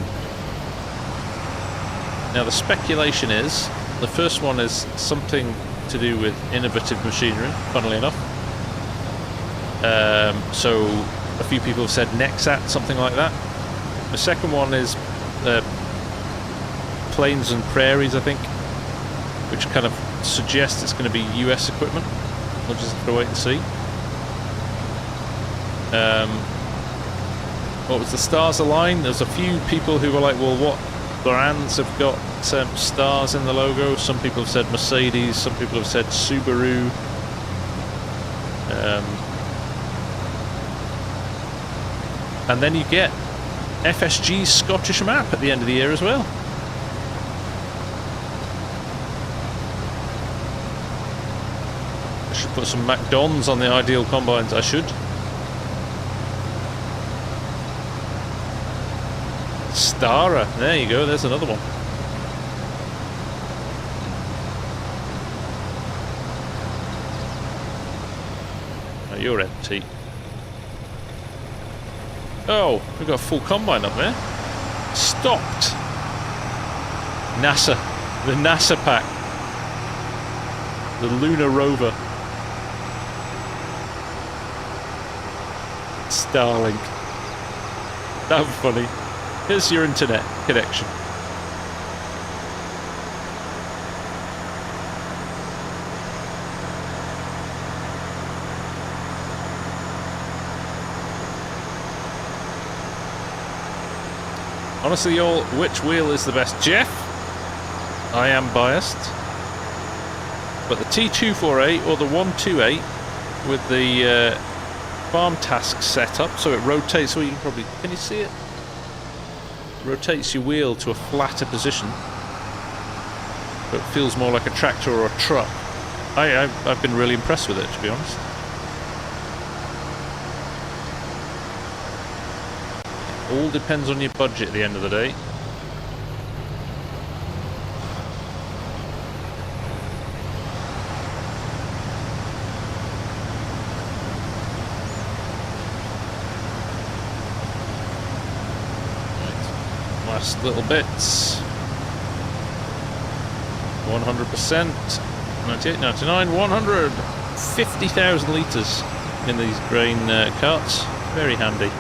Now the speculation is, the first one is something to do with innovative machinery, funnily enough. So a few people have said Nexat, something like that. The second one is Plains and Prairies, I think, which kind of suggests it's going to be US equipment. We'll just have to wait and see. What was The Stars Align? There's a few people who were like, well, what brands have got stars in the logo? Some people have said Mercedes, some people have said Subaru. And then you get FSG's Scottish map at the end of the year as well. I should put some McDonald's on the ideal combines, I should. Stara, there you go, there's another one. Oh, you're empty. Oh, we've got a full combine up there. Stopped. NASA, the NASA pack. The Lunar Rover. Starlink. That was funny. Here's your internet connection. Honestly, y'all, which wheel is the best? Jeff? I am biased. But the T248 or the 128 with the farm task setup, so it rotates, so you can probably, can you see it? Rotates your wheel to a flatter position, but it feels more like a tractor or a truck. I've been really impressed with it, to be honest. It all depends on your budget at the end of the day. Last little bits. 100%. 98, 99, 150,000 litres in these grain carts. Very handy.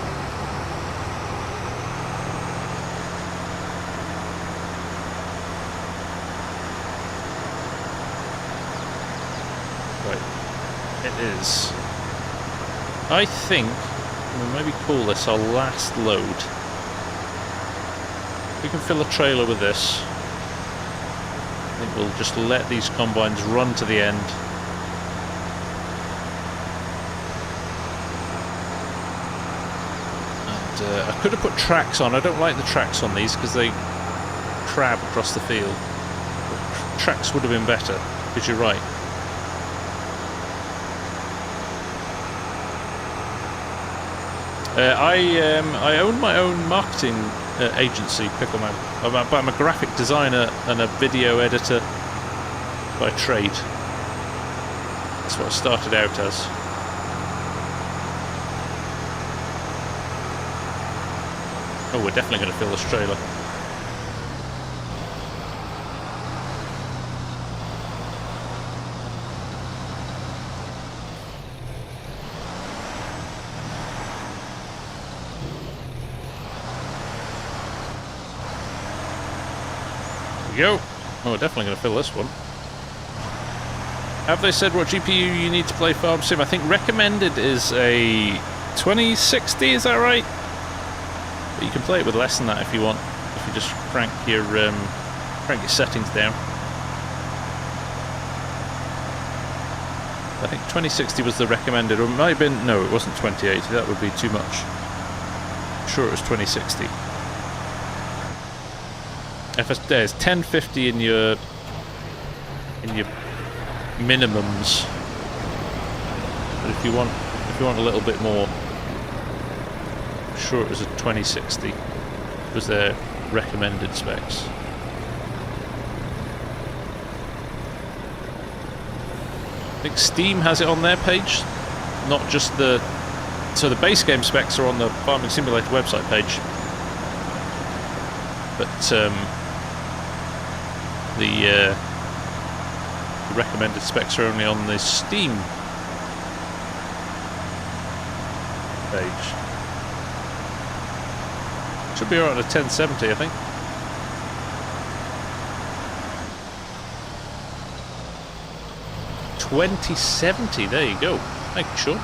Right. It is. I think we'll maybe call this our last load. We can fill a trailer with this. I think we'll just let these combines run to the end. And I could have put tracks on. I don't like the tracks on these because they crab across the field. But tracks would have been better, because you're right. I own my own marketing agency, Pickleman. I'm a graphic designer and a video editor by trade. That's what I started out as. Oh, we're definitely going to fill this trailer. Go. Oh, we're definitely going to fill this one. Have they said what GPU you need to play FarmSim? I think recommended is a 2060, is that right? But you can play it with less than that if you want. If you just crank your settings down. I think 2060 was the recommended, or it might have been, no, it wasn't 2080, that would be too much. I'm sure it was 2060. There's 1050 in your in your minimums. But if you want a little bit more, I'm sure it was a 2060 was their recommended specs. I think Steam has it on their page, not just the... So the base game specs are on the Farming Simulator website page, but the recommended specs are only on the Steam page. Should be around a 1070, I think. $2070, there you go. Thank you, Sean,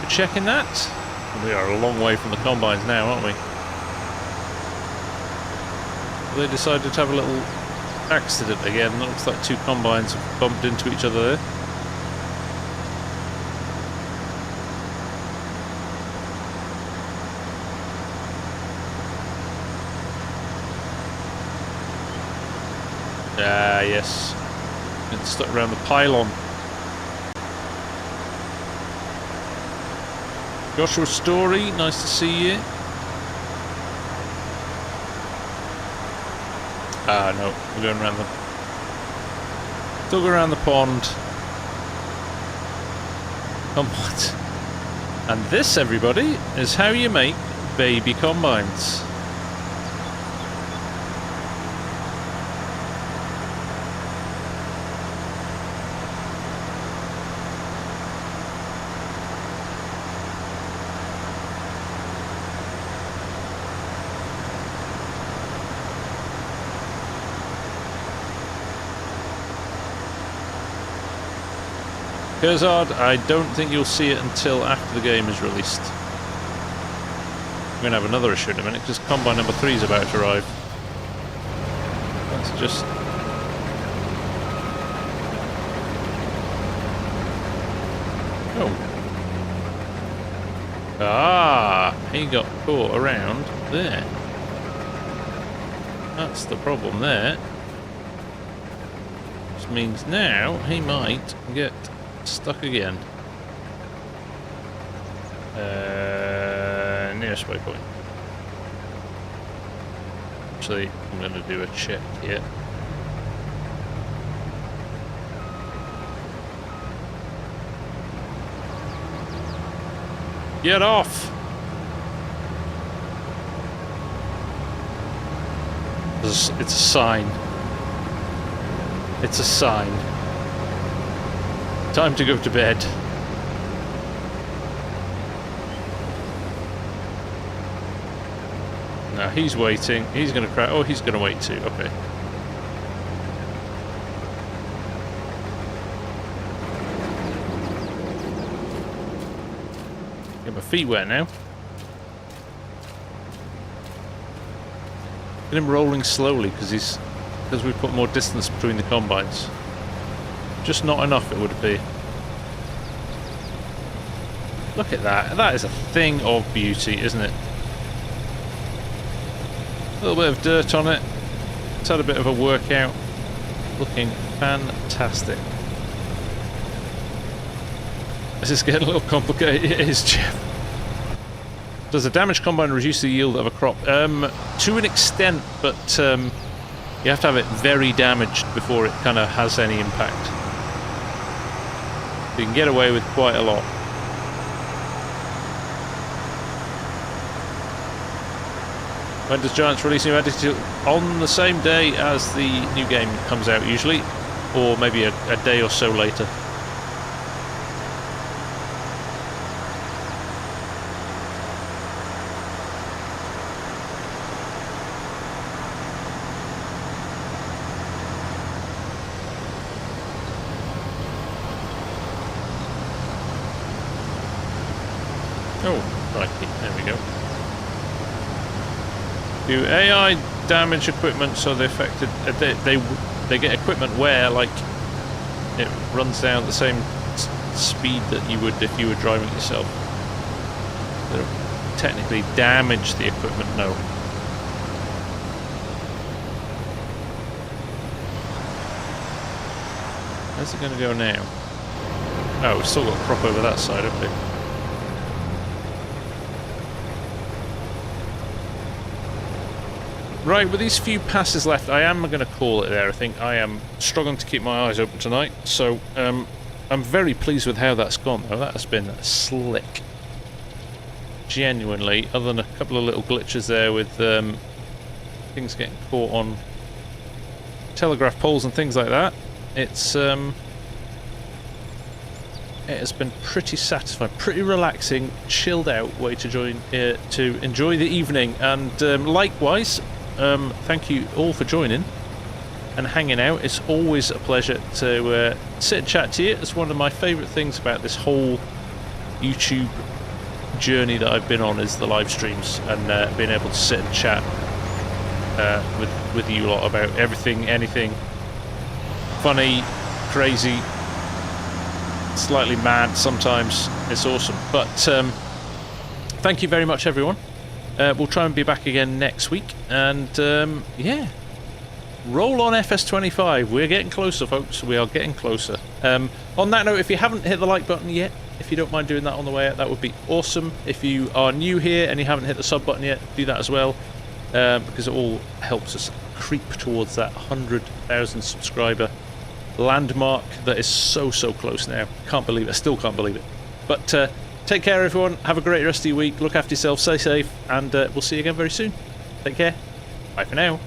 for checking that. We are a long way from the combines now, aren't we? They decided to have a little accident again. It looks like two combines have bumped into each other there. Ah, yes. It's stuck around the pylon. Joshua Story, nice to see you. Ah, no, we're going around the... Still go around the pond. Come on. And this, everybody, is how you make baby combines. Curzard, I don't think you'll see it until after the game is released. We're going to have another issue in a minute because Combine number 3 is about to arrive. That's just... Oh. Ah, he got caught around there. That's the problem there. Which means now he might get stuck again. Nearest waypoint. Actually, I'm going to do a check here. Get off! It's a sign. It's a sign. Time to go to bed. Now he's waiting. He's going to crash. Oh, he's going to wait too. Okay. Get my feet wet now. Get him rolling slowly because we put more distance between the combines. Just not enough, it would be. Look at that. That is a thing of beauty, isn't it? A little bit of dirt on it. It's had a bit of a workout. Looking fantastic. This is getting a little complicated. It is, Jeff. Does a damaged combine reduce the yield of a crop? To an extent, but you have to have it very damaged before it kind of has any impact. You can get away with quite a lot. When does Giants release new editor? On the same day as the new game comes out usually, or maybe a day or so later. Oh, righty, there we go. Do AI damage equipment so they affected? They get equipment where like it runs down the same speed that you would if you were driving it yourself. They don't technically damage the equipment, no. Where's it going to go now? Oh, we've still got crop over that side, haven't we? Right, with these few passes left, I am going to call it there. I think I am struggling to keep my eyes open tonight, so I'm very pleased with how that's gone, though. That has been slick. Genuinely, other than a couple of little glitches there with things getting caught on telegraph poles and things like that, it has been pretty satisfying, pretty relaxing, chilled out way to enjoy the evening. And likewise, thank you all for joining and hanging out. It's always a pleasure to sit and chat to you. It's one of my favourite things about this whole YouTube journey that I've been on, is the live streams and being able to sit and chat with you lot about everything, anything funny, crazy, slightly mad sometimes. It's awesome. But thank you very much, everyone. We'll try and be back again next week, and yeah, roll on FS25. We're getting closer, folks. We are getting closer. On that note, if you haven't hit the like button yet, if you don't mind doing that on the way out, that would be awesome. If you are new here and you haven't hit the sub button yet, do that as well, because it all helps us creep towards that 100,000 subscriber landmark that is so close now. Can't believe it. I still can't believe it. But take care, everyone. Have a great rest of your week. Look after yourself. Stay safe, and we'll see you again very soon. Take care. Bye for now.